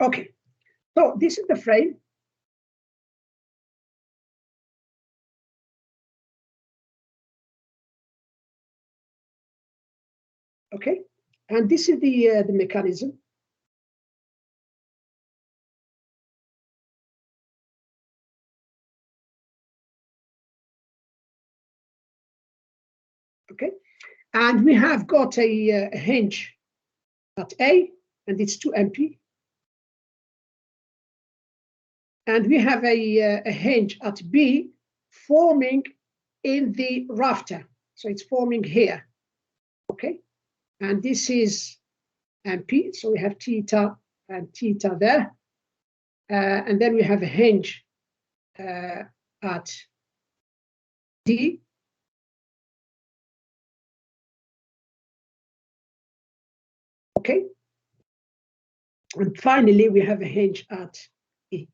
Speaker 1: Okay, so this is the frame. Okay, and this is the mechanism. Okay, and we have got a hinge at A, and it's 2 MP. And we have a hinge at B forming in the rafter. So it's forming here, okay? And this is MP, so we have theta and theta there. And then we have a hinge at D. Okay. And finally, we have a hinge at E.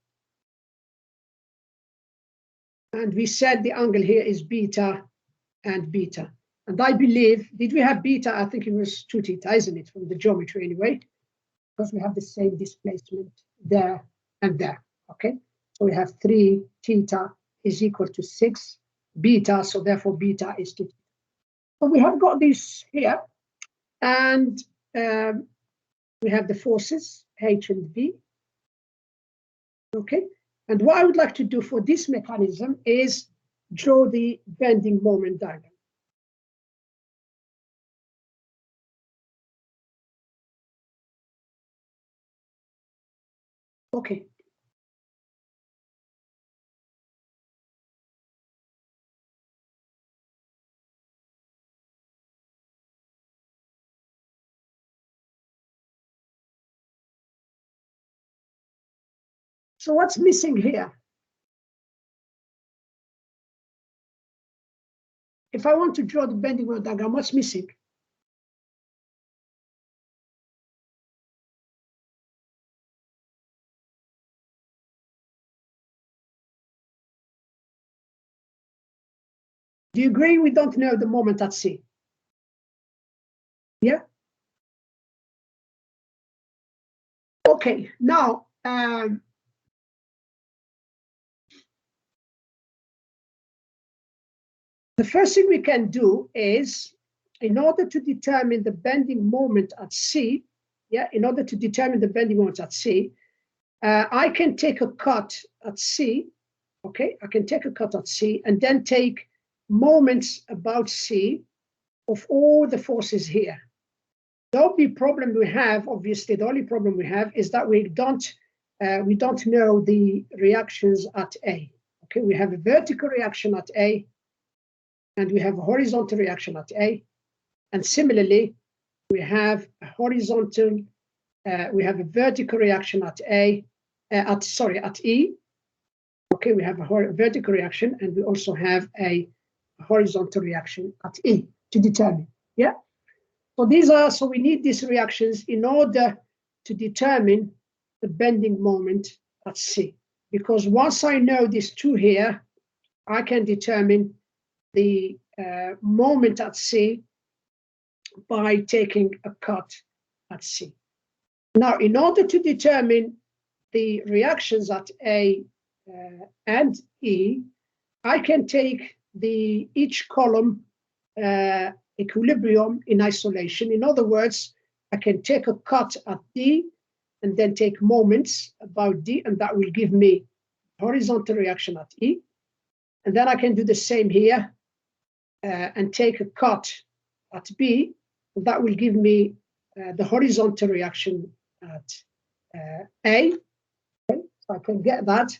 Speaker 1: And we said the angle here is beta and beta. And I believe, did we have beta? I think it was 2 theta, isn't it, from the geometry anyway? Because we have the same displacement there and there, okay? So we have 3 theta is equal to 6 beta, so therefore beta is 2. So we have got this here, and we have the forces H and V. Okay, and what I would like to do for this mechanism is draw the bending moment diagram. Okay. So what's missing here? If I want to draw the bending moment diagram, what's missing? Do you agree we don't know the moment at C? Yeah? Okay, now, the first thing we can do is, in order to determine the bending moment at C, in order to determine the bending moment at C, I can take a cut at C, okay? I can take a cut at C and then take moments about C of all the forces here. The only problem we have, obviously, the only problem we have is that we don't know the reactions at A. Okay, we have a vertical reaction at A, and we have a horizontal reaction at A, and similarly, we have a horizontal, we have a vertical reaction at A, at E. Okay, we have a vertical reaction, and we also have a horizontal reaction at E to determine. Yeah. So we need these reactions in order to determine the bending moment at C. Because once I know these two here, I can determine the moment at C by taking a cut at C. Now, in order to determine the reactions at A and E, I can take each column equilibrium in isolation. In other words, I can take a cut at D and then take moments about D, and that will give me horizontal reaction at E. And then I can do the same here and take a cut at B, and that will give me the horizontal reaction at A. Okay, so I can get that.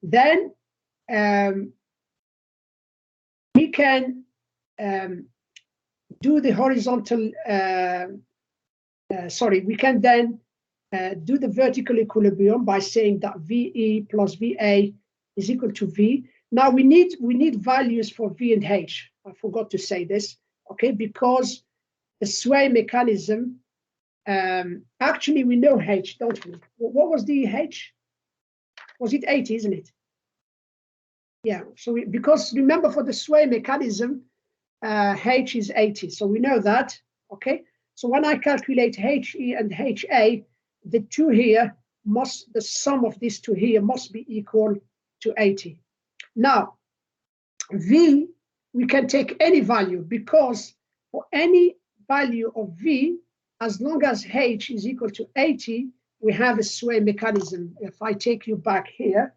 Speaker 1: Then we can do the horizontal, we can then do the vertical equilibrium by saying that VE plus VA is equal to V. Now we need values for V and H. I forgot to say this, okay, because the sway mechanism, actually we know H, don't we? What was the H? Was it 80, isn't it? Yeah, so because remember for the sway mechanism, H is 80, so we know that, okay? So when I calculate HE and HA, the two here the sum of these two here must be equal to 80. Now, V, we can take any value because for any value of V, as long as H is equal to 80, we have a sway mechanism. If I take you back here,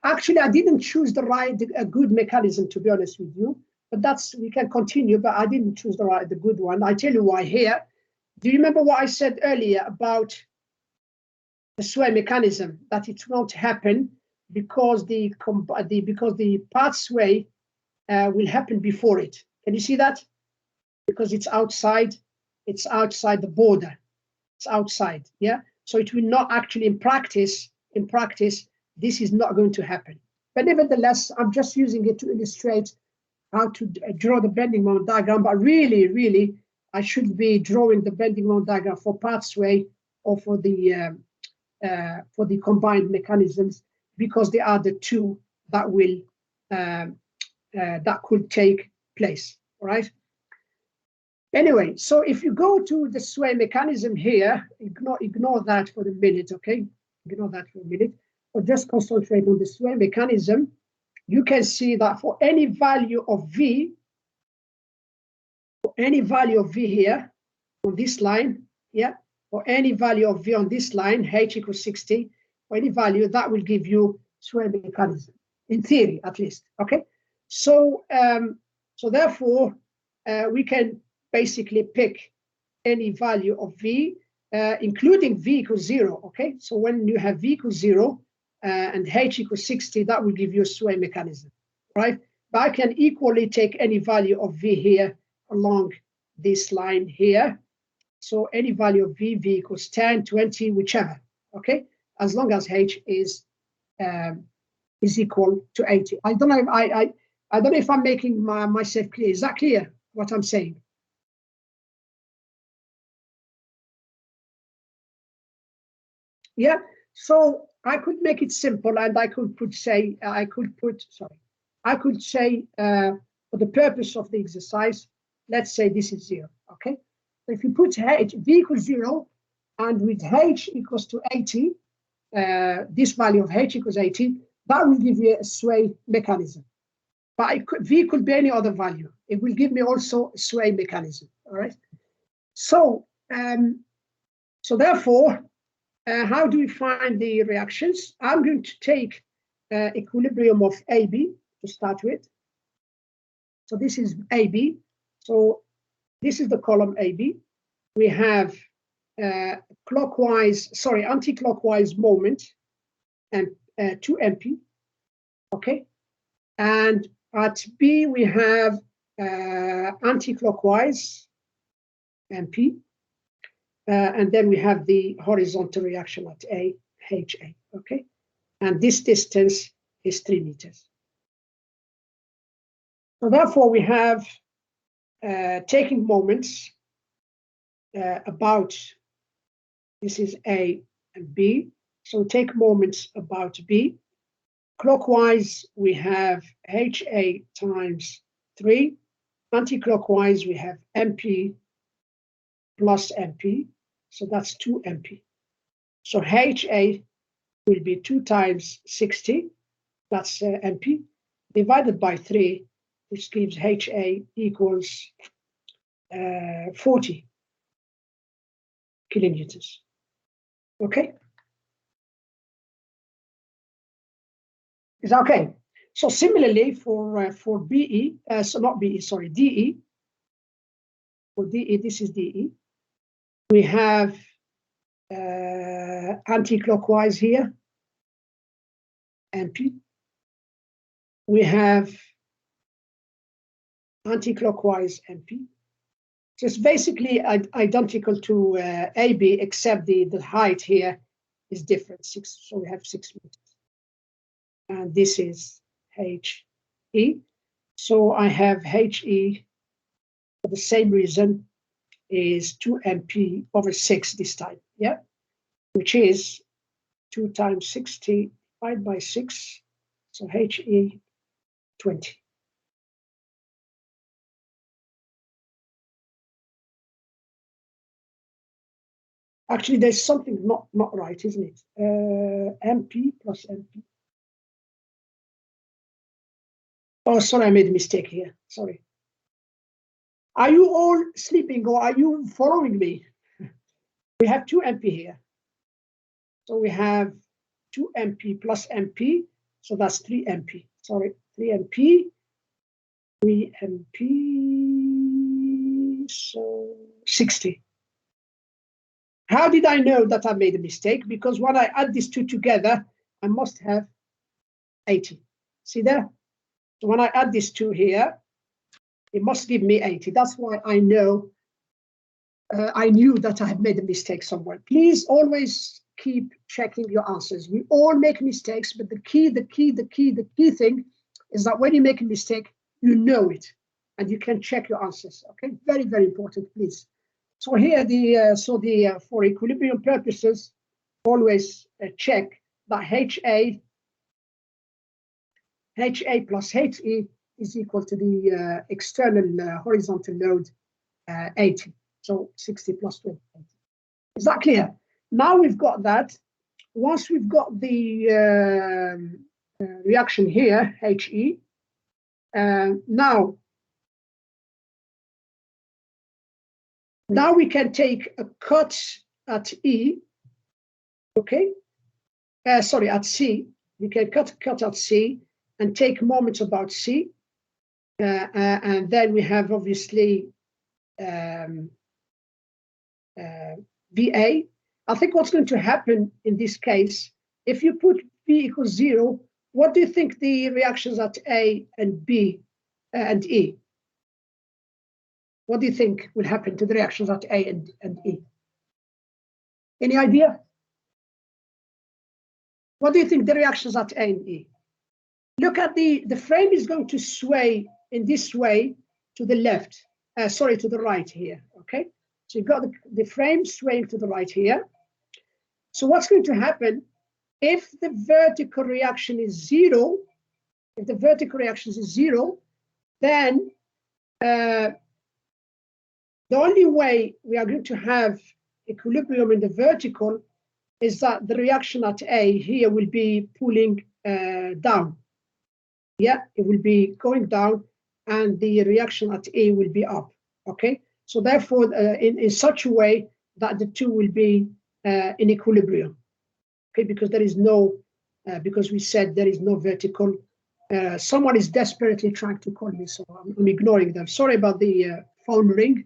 Speaker 1: actually, I didn't choose a good mechanism, to be honest with you, but we can continue, but I didn't choose the good one. I tell you why here. Do you remember what I said earlier about the sway mechanism, that it won't happen because the path sway will happen before it? Can you see that? Because it's outside the border. It's outside, yeah? So it will not actually, in practice, this is not going to happen. But nevertheless, I'm just using it to illustrate how to draw the bending moment diagram. But really, I should be drawing the bending moment diagram for path sway or for the combined mechanisms, because they are the two that will that could take place. All right. Anyway, so if you go to the sway mechanism here, ignore that for a minute, okay? Ignore that for a minute, or just concentrate on the sway mechanism. You can see that for any value of V, So any value of V here on this line, yeah, or any value of V on this line, H equals 60, or any value, that will give you sway mechanism, in theory at least, okay? So, so therefore, we can basically pick any value of V, including V equals 0, okay? So when you have V equals 0 and H equals 60, that will give you a sway mechanism, right? But I can equally take any value of V here along this line here. So any value of V equals 10, 20, whichever, okay? As long as H is equal to 80. I don't know if I don't know if I'm making myself clear. Is that clear what I'm saying? Yeah. So I could make it simple, and I could say for the purpose of the exercise, let's say this is 0. Okay. So if you put H V equals 0, and with H equals to 80, this value of H equals 80, that will give you a sway mechanism. But V could be any other value. It will give me also a sway mechanism. All right. So, so therefore, how do we find the reactions? I'm going to take equilibrium of AB to start with. So this is AB. So this is the column AB. We have anti-clockwise moment and 2 MP. Okay. And at B, we have anti-clockwise MP. And then we have the horizontal reaction at A, HA, okay? And this distance is 3 meters. So therefore, we have taking moments about, this is A and B. So take moments about B. Clockwise, we have HA times 3. Anti-clockwise, we have MP plus MP. So that's 2 MP. So HA will be 2 times 60, that's MP, divided by 3, which gives HA equals 40 kilonewtons. Okay? Is that okay? So similarly for BE, so not BE, sorry, DE. For DE, this is DE. We have anti-clockwise here, MP. We have anti-clockwise MP. So it's basically identical to AB, except the height here is different. So we have 6 meters. And this is HE. So I have HE for the same reason is 2 MP over 6 this time, yeah? Which is 2 times 60 divided by 6. So HE 20. Actually, there's something not right, isn't it? MP plus MP. Oh, sorry, I made a mistake here. Sorry. Are you all sleeping or are you following me? We have 2 MP here. So we have 2 MP plus MP. So that's 3 MP. Sorry, 3 MP. 3 MP. So 60. How did I know that I made a mistake? Because when I add these two together, I must have 80. See there? So when I add these two here, it must give me 80. That's why I know, I knew that I had made a mistake somewhere. Please always keep checking your answers. We all make mistakes, but the key thing is that when you make a mistake, you know it, and you can check your answers. Okay, very, very important, please. So here, for equilibrium purposes, always check that HA plus HE is equal to the external horizontal load 80. So 60 plus 20. Is that clear? Now we've got that. Once we've got the reaction here, HE, now Now we can take a cut at E, okay? Sorry, at C. We can cut at C and take moments about C. And then we have obviously VA. I think what's going to happen in this case, if you put V equals 0, what do you think the reactions at A and B and E? What do you think will happen to the reactions at A and E? Any idea? What do you think the reactions at A and E? Look at the frame is going to sway in this way to the left, sorry, to the right here, okay? So you've got the frame swaying to the right here. So what's going to happen if the vertical reaction is 0? If the vertical reaction is 0, then the only way we are going to have equilibrium in the vertical is that the reaction at A here will be pulling down. Yeah, it will be going down, and the reaction at A will be up. Okay, so therefore, in such a way that the two will be in equilibrium. Okay, because there is no, because we said there is no vertical. Someone is desperately trying to call me, so I'm ignoring them. Sorry about the phone ring.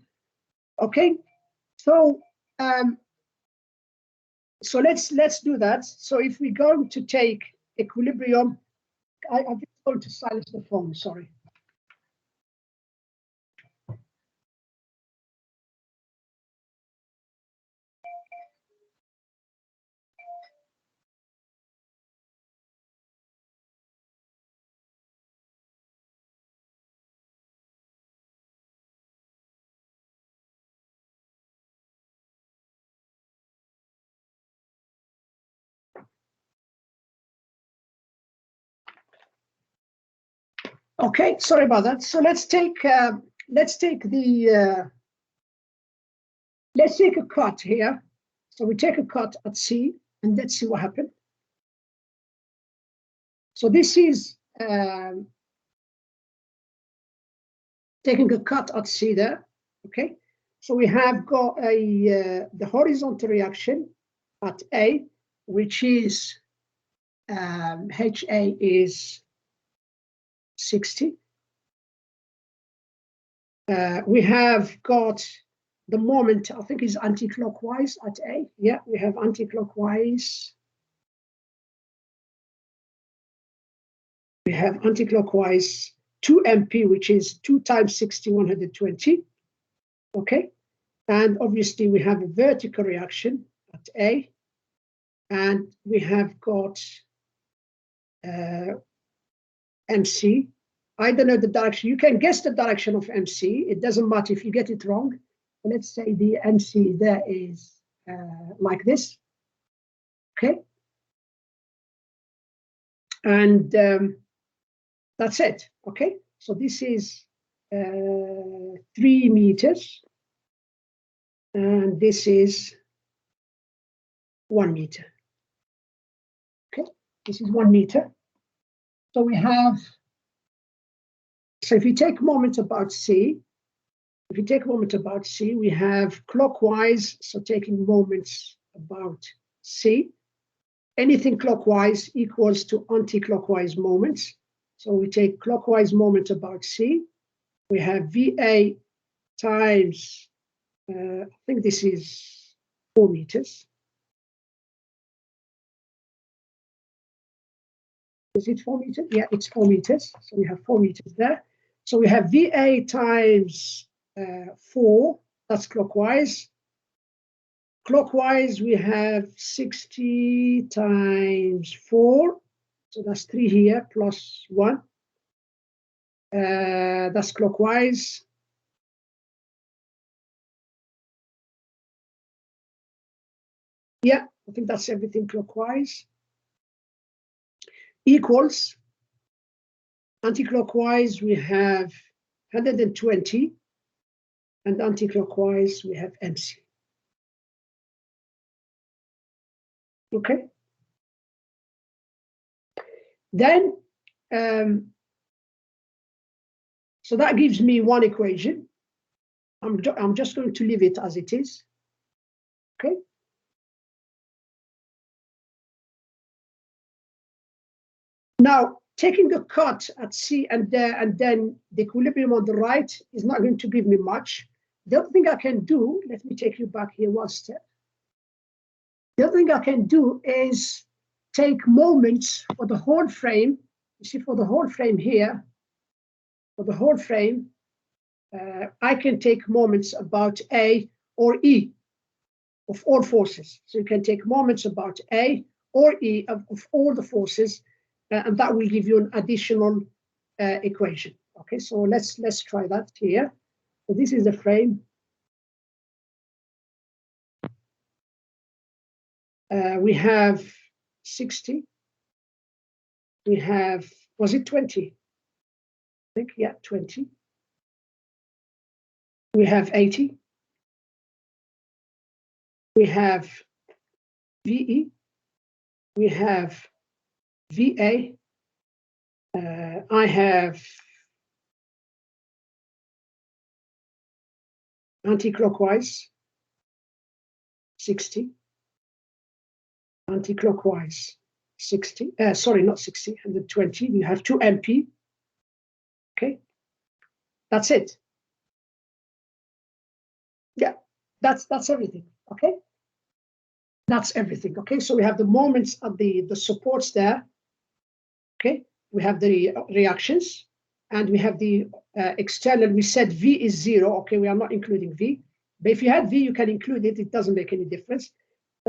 Speaker 1: Okay, so so let's do that. So if we're going to take equilibrium, I'm just going to silence the phone. Sorry. Okay, sorry about that. So let's take a cut here. So we take a cut at C, and let's see what happened. So this is taking a cut at C there. Okay, so we have got the horizontal reaction at A, which is HA is 60. We have got the moment, I think, is anti-clockwise at A. Yeah, we have anti-clockwise. We have anti-clockwise 2 MP, which is 2 times 60, 120. Okay, and obviously we have a vertical reaction at A, and we have got MC. I don't know the direction. You can guess the direction of MC. It doesn't matter if you get it wrong. Let's say the MC there is like this. Okay. And that's it. Okay. So this is 3 meters. And this is 1 meter. Okay. This is 1 meter. So we have, so if you take moment about C, we have clockwise, so taking moments about C. Anything clockwise equals to anti-clockwise moments. So we take clockwise moment about C. We have VA times, I think this is 4 meters. Is it 4 meters? Yeah, it's 4 meters. So we have 4 meters there. So we have VA times 4, that's clockwise. Clockwise, we have 60 times 4. So that's 3 here plus 1. That's clockwise. Yeah, I think that's everything clockwise. Equals, anti-clockwise, we have 120. And anti-clockwise, we have MC. Okay. Then, so that gives me one equation. I'm just going to leave it as it is. Okay. Now, taking a cut at C and then the equilibrium on the right is not going to give me much. The other thing I can do, let me take you back here one step. The other thing I can do is take moments for the whole frame. You see, for the whole frame here, for the whole frame, I can take moments about A or E of all forces. So you can take moments about A or E of all the forces, and that will give you an additional equation. Okay, so let's try that here. So this is the frame. We have 60. We have, was it 20? I think, yeah, 20. We have 80. We have VE. We have VA. I have anti-clockwise 60. Anti-clockwise 60. Sorry, not 60, 120. You have 2 MP. Okay, that's it. Yeah, that's everything. Okay, that's everything. Okay, so we have the moments of the supports there. Okay, we have the reactions, and we have the external. We said V is 0. Okay, we are not including V, but if you had V, you can include it. It doesn't make any difference.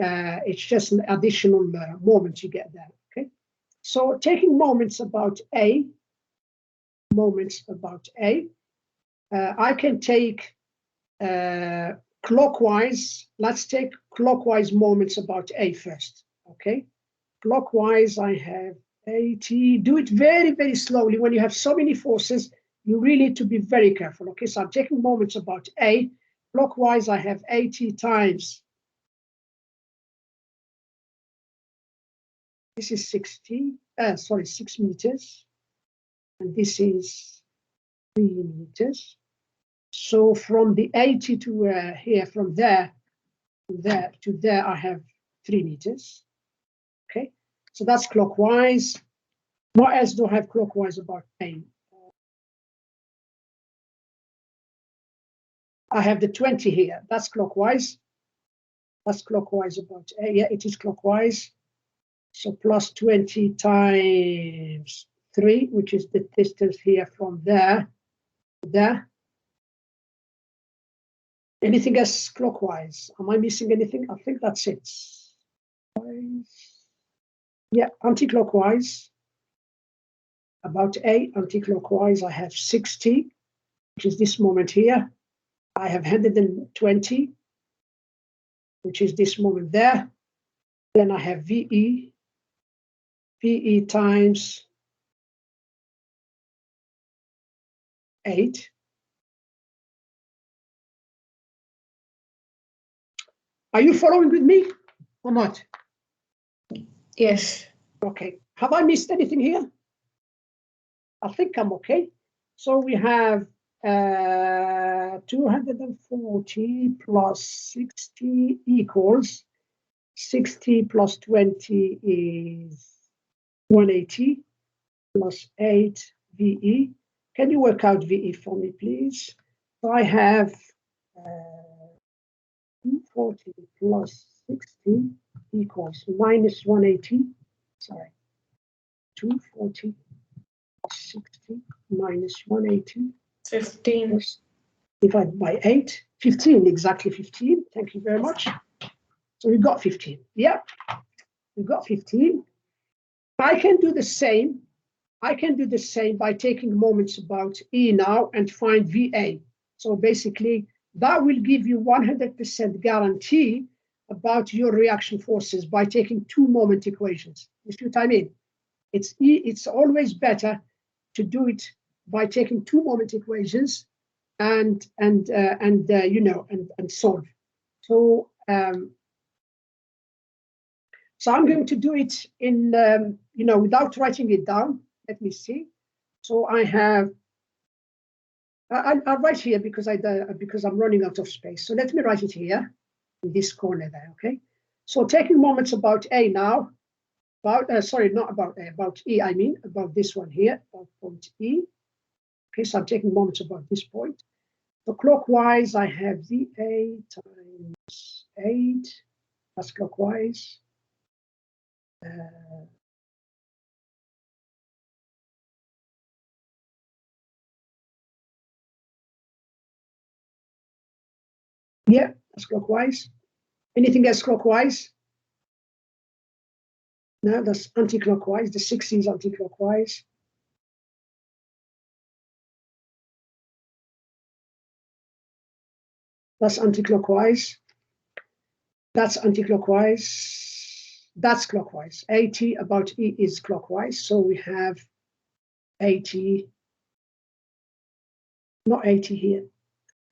Speaker 1: It's just an additional moment you get there. Okay, so taking moments about A, I can take clockwise. Let's take clockwise moments about A first. Okay, clockwise, I have 80. Do it very, very slowly. When you have so many forces, you really need to be very careful. Okay, so I'm taking moments about A. Clockwise, I have 80 times. This is 60, 6 meters. And this is 3 meters. So from the 80 to here, from there to there, I have 3 meters. Okay, so that's clockwise. What else do I have clockwise about A? I have the 20 here. That's clockwise. That's clockwise about A. Yeah, it is clockwise. So plus 20 times 3, which is the distance here from there to there. Anything else clockwise? Am I missing anything? I think that's it. Yeah, anti-clockwise. About A, anti-clockwise, I have 60, which is this moment here. I have 120, which is this moment there. Then I have VE. VE times 8. Are you following with me or not?
Speaker 2: Yes.
Speaker 1: Okay. Have I missed anything here? I think I'm okay. So we have 240 plus 60 equals 60 plus 20 is 180 plus 8 VE. Can you work out VE for me, please? So I have 240 plus 60 equals minus 180. Sorry, 240 plus 60 minus 180.
Speaker 2: 15.
Speaker 1: Divided by 8. 15, exactly 15. Thank you very much. So we got 15. Yeah, we got 15. I can do the same. I can do the same by taking moments about E now and find VA. So basically, that will give you 100% guarantee about your reaction forces by taking 2 moment equations. You see what I mean? It's always better to do it by taking 2 moment equations and solve. So so I'm going to do it in without writing it down. Let me see. So I have I'll write here because I'm running out of space. So let me write it here in this corner there. Okay. So taking moments about A now. Sorry, not about A, about E. I mean about this one here, about point E. Okay, so I'm taking moments about this point. So clockwise, I have VA times 8. That's clockwise. Yeah, that's clockwise. Anything else clockwise? No, that's anti-clockwise. The 60 is anti-clockwise. That's anti-clockwise. That's anti-clockwise. That's clockwise. 80 about E is clockwise. So we have 80, not 80 here,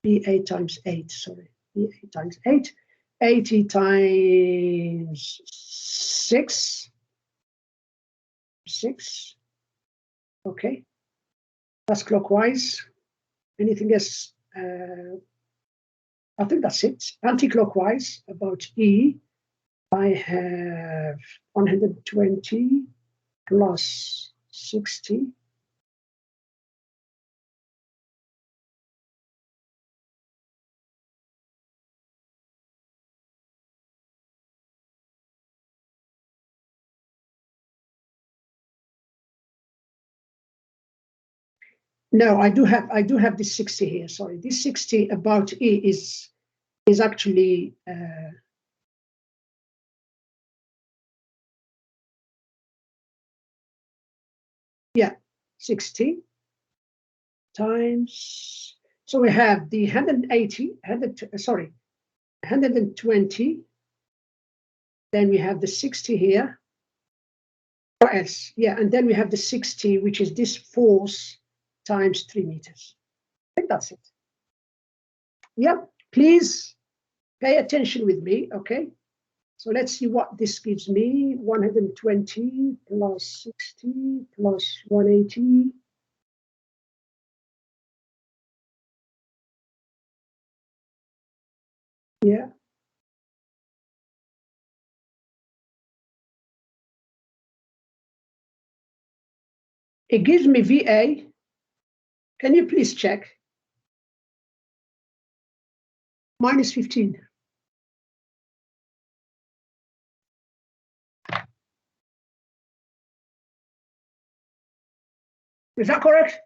Speaker 1: B8 times 8, sorry, B8 times 8. 80 times 6. 6. Okay. That's clockwise. Anything else? I think that's it. Anti-clockwise about E, I have 120 plus 60. No, I do have this 60 here. Sorry, this 60 about E is actually yeah, 60 times. So we have the 180, 120. Then we have the 60 here. Or S, yeah, and then we have the 60, which is this force times 3 meters. I think that's it. Yeah, please pay attention with me, okay? So let's see what this gives me. 120 plus 60 plus 180. Yeah. It gives me VA. Can you please check? Minus 15. Is that correct?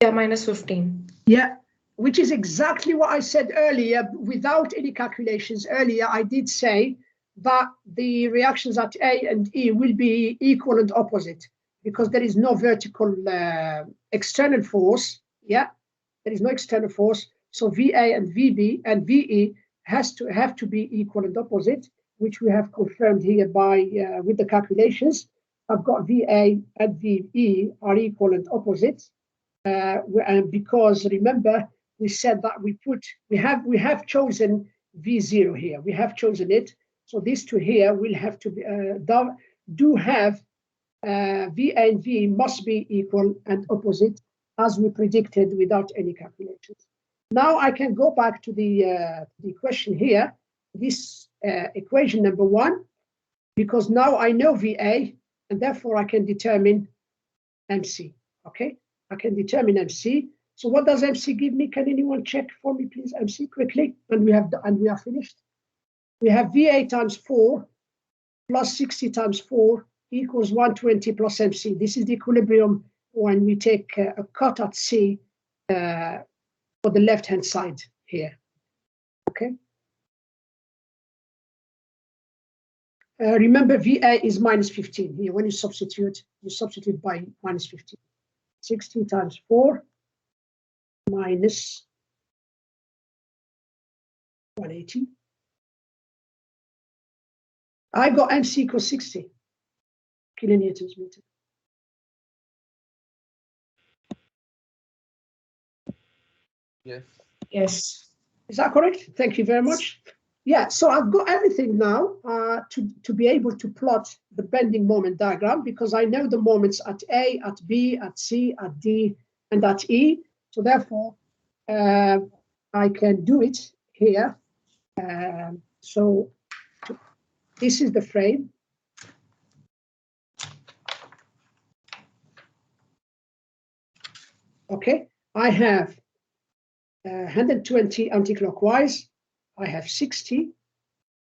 Speaker 2: Yeah, minus 15.
Speaker 1: Yeah, which is exactly what I said earlier without any calculations. Earlier, I did say that the reactions at A and E will be equal and opposite because there is no vertical external force. Yeah, there is no external force. So VA and VB and VE have to be equal and opposite, which we have confirmed here by with the calculations. I've got VA and VE are equal and opposite. And because remember we said that we have chosen V0 here. We have chosen it. So these two here will have to be do have V and V must be equal and opposite as we predicted without any calculations. Now I can go back to the question here. This equation number 1, because now I know VA and therefore I can determine MC. Okay. I can determine MC. So what does MC give me? Can anyone check for me, please? MC quickly, and we are finished. We have VA times 4 plus 60 times 4 equals 120 plus MC. This is the equilibrium when we take a cut at C for the left-hand side here. Okay. Remember, VA is minus 15 here. When you substitute by minus 15. 60 times 4 minus 180. I got MC equals 60 kilonewtons meter.
Speaker 3: Yes.
Speaker 2: Yes.
Speaker 1: Is that correct? Thank you very much. Yeah, so I've got everything now to be able to plot the bending moment diagram because I know the moments at A, at B, at C, at D, and that's E. So therefore, I can do it here. So this is the frame. Okay, I have 120 anti-clockwise. I have 60.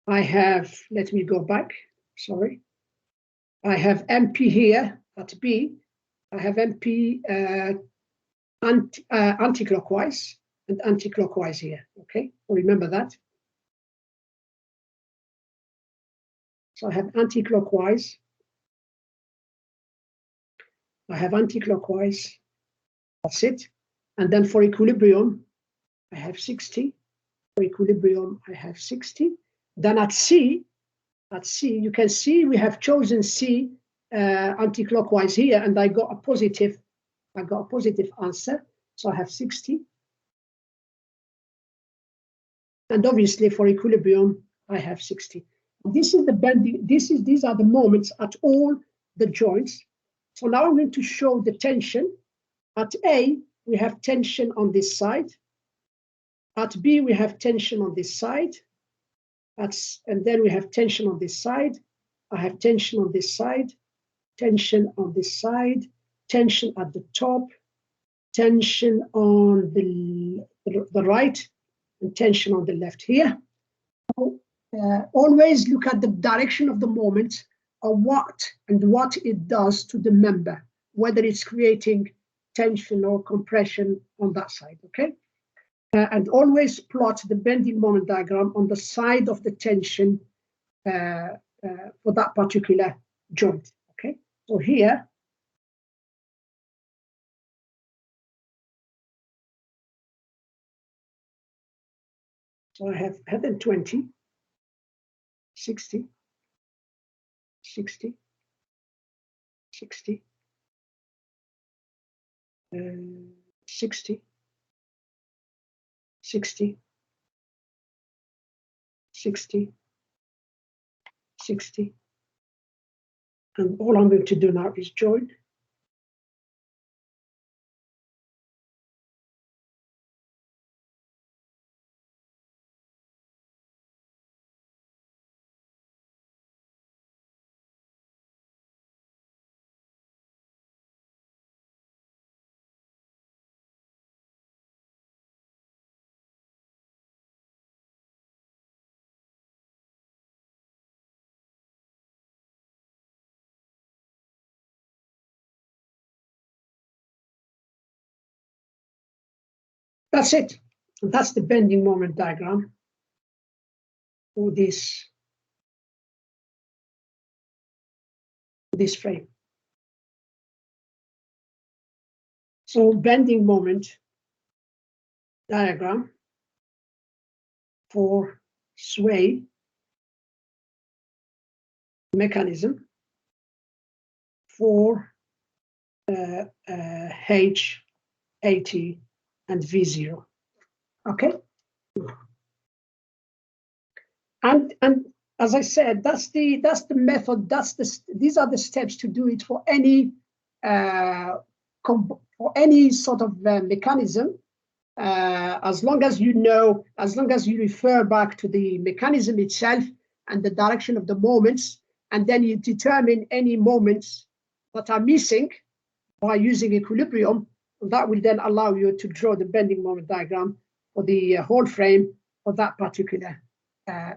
Speaker 1: I have, let me go back, sorry. I have MP here at B. I have MP anti-clockwise and anti-clockwise here, okay? So remember that. So I have anti-clockwise. I have anti-clockwise, that's it. And then for equilibrium, I have 60. For equilibrium, I have 60. Then at C, you can see we have chosen C anti-clockwise here, and I got a positive answer. So I have 60. And obviously for equilibrium, I have 60. This is the bending, these are the moments at all the joints. So now I'm going to show the tension. At A, we have tension on this side. At B, we have tension on this side. And then we have tension on this side. I have tension on this side, tension on this side, tension at the top, tension on the right, and tension on the left here. So, always look at the direction of the moment or what it does to the member, whether it's creating tension or compression on that side, okay? And always plot the bending moment diagram on the side of the tension for that particular joint, okay? So here, so I have 120, 60, 60, 60, 60, 60, 60, 60. And all I'm going to do now is join. That's it. And that's the bending moment diagram for this frame. So bending moment diagram for sway mechanism for H, AT, and V0. Okay. And as I said, that's the method. These are the steps to do it for any sort of mechanism. As long as you know, as long as you refer back to the mechanism itself and the direction of the moments, and then you determine any moments that are missing by using equilibrium, that will then allow you to draw the bending moment diagram for the whole frame for that particular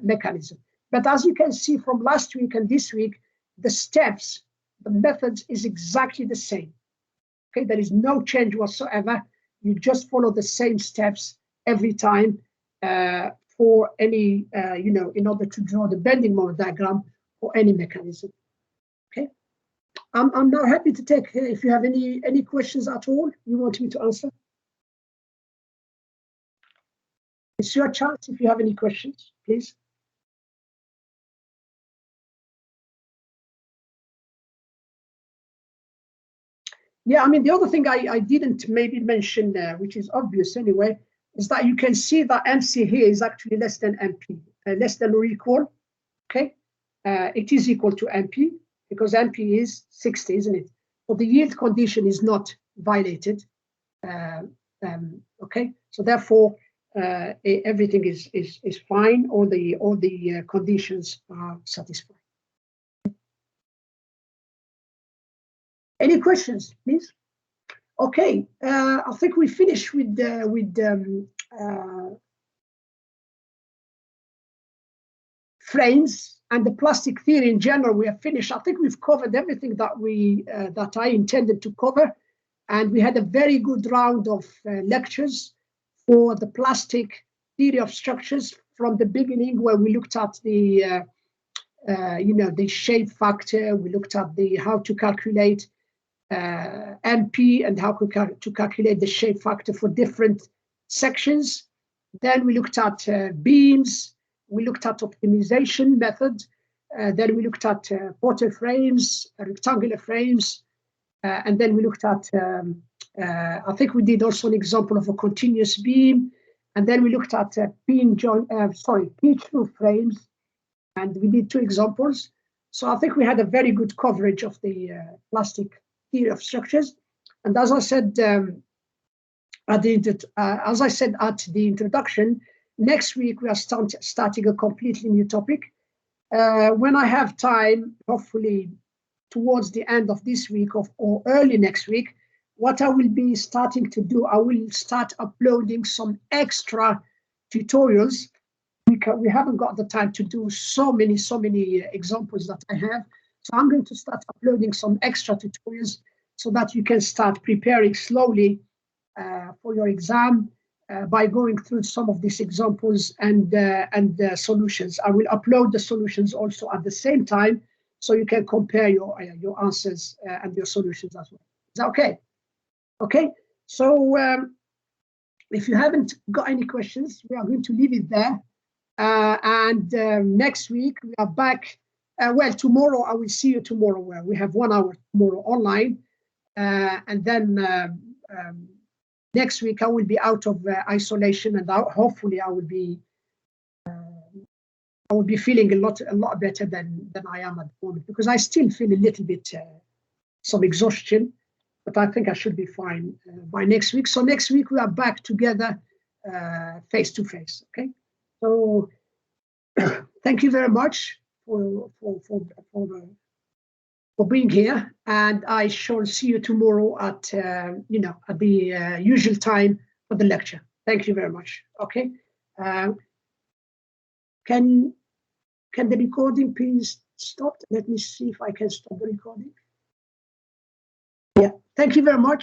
Speaker 1: mechanism. But as you can see from last week and this week, the steps, the methods is exactly the same. Okay, there is no change whatsoever. You just follow the same steps every time for any, in order to draw the bending moment diagram for any mechanism. Okay, I'm now happy to take if you have any questions at all you want me to answer. It's your chance if you have any questions, please. Yeah, I mean, the other thing I didn't maybe mention there, which is obvious anyway, is that you can see that MC here is actually less than MP, less than or equal, okay? It is equal to MP because MP is 60, isn't it? So the yield condition is not violated. Okay, so therefore everything is fine. All the conditions are satisfied. Any questions, please? Okay, I think we finished with frames and the plastic theory in general. We have finished. I think we've covered everything that I intended to cover, and we had a very good round of lectures for the plastic theory of structures from the beginning, where we looked at the the shape factor. We looked at how to calculate MP and how to calculate the shape factor for different sections. Then we looked at beams. We looked at optimization method. Then we looked at Porter frames, rectangular frames, and then we looked at, I think we did also an example of a continuous beam. And then we looked at pitch roof frames, and we did 2 examples. So I think we had a very good coverage of the plastic theory of structures. And as I said at the introduction, next week we are starting a completely new topic. When I have time, hopefully towards the end of this week or early next week, what I will be starting to do, I will start uploading some extra tutorials. We haven't got the time to do so many examples that I have. So I'm going to start uploading some extra tutorials so that you can start preparing slowly for your exam by going through some of these examples and solutions. I will upload the solutions also at the same time, so you can compare your answers and your solutions as well. Is that okay? Okay. So if you haven't got any questions, we are going to leave it there. And next week we are back. Well, tomorrow I will see you tomorrow. Where we have 1 hour tomorrow online, and then next week I will be out of isolation, and hopefully I will be feeling a lot better than I am at the moment, because I still feel a little bit some exhaustion, but I think I should be fine by next week. So next week we are back together face to face. Okay. So thank you very much for being here, and I shall see you tomorrow at the usual time for the lecture. Thank you very much. Okay. Can the recording please stop? Let me see if I can stop the recording. Yeah. Thank you very much.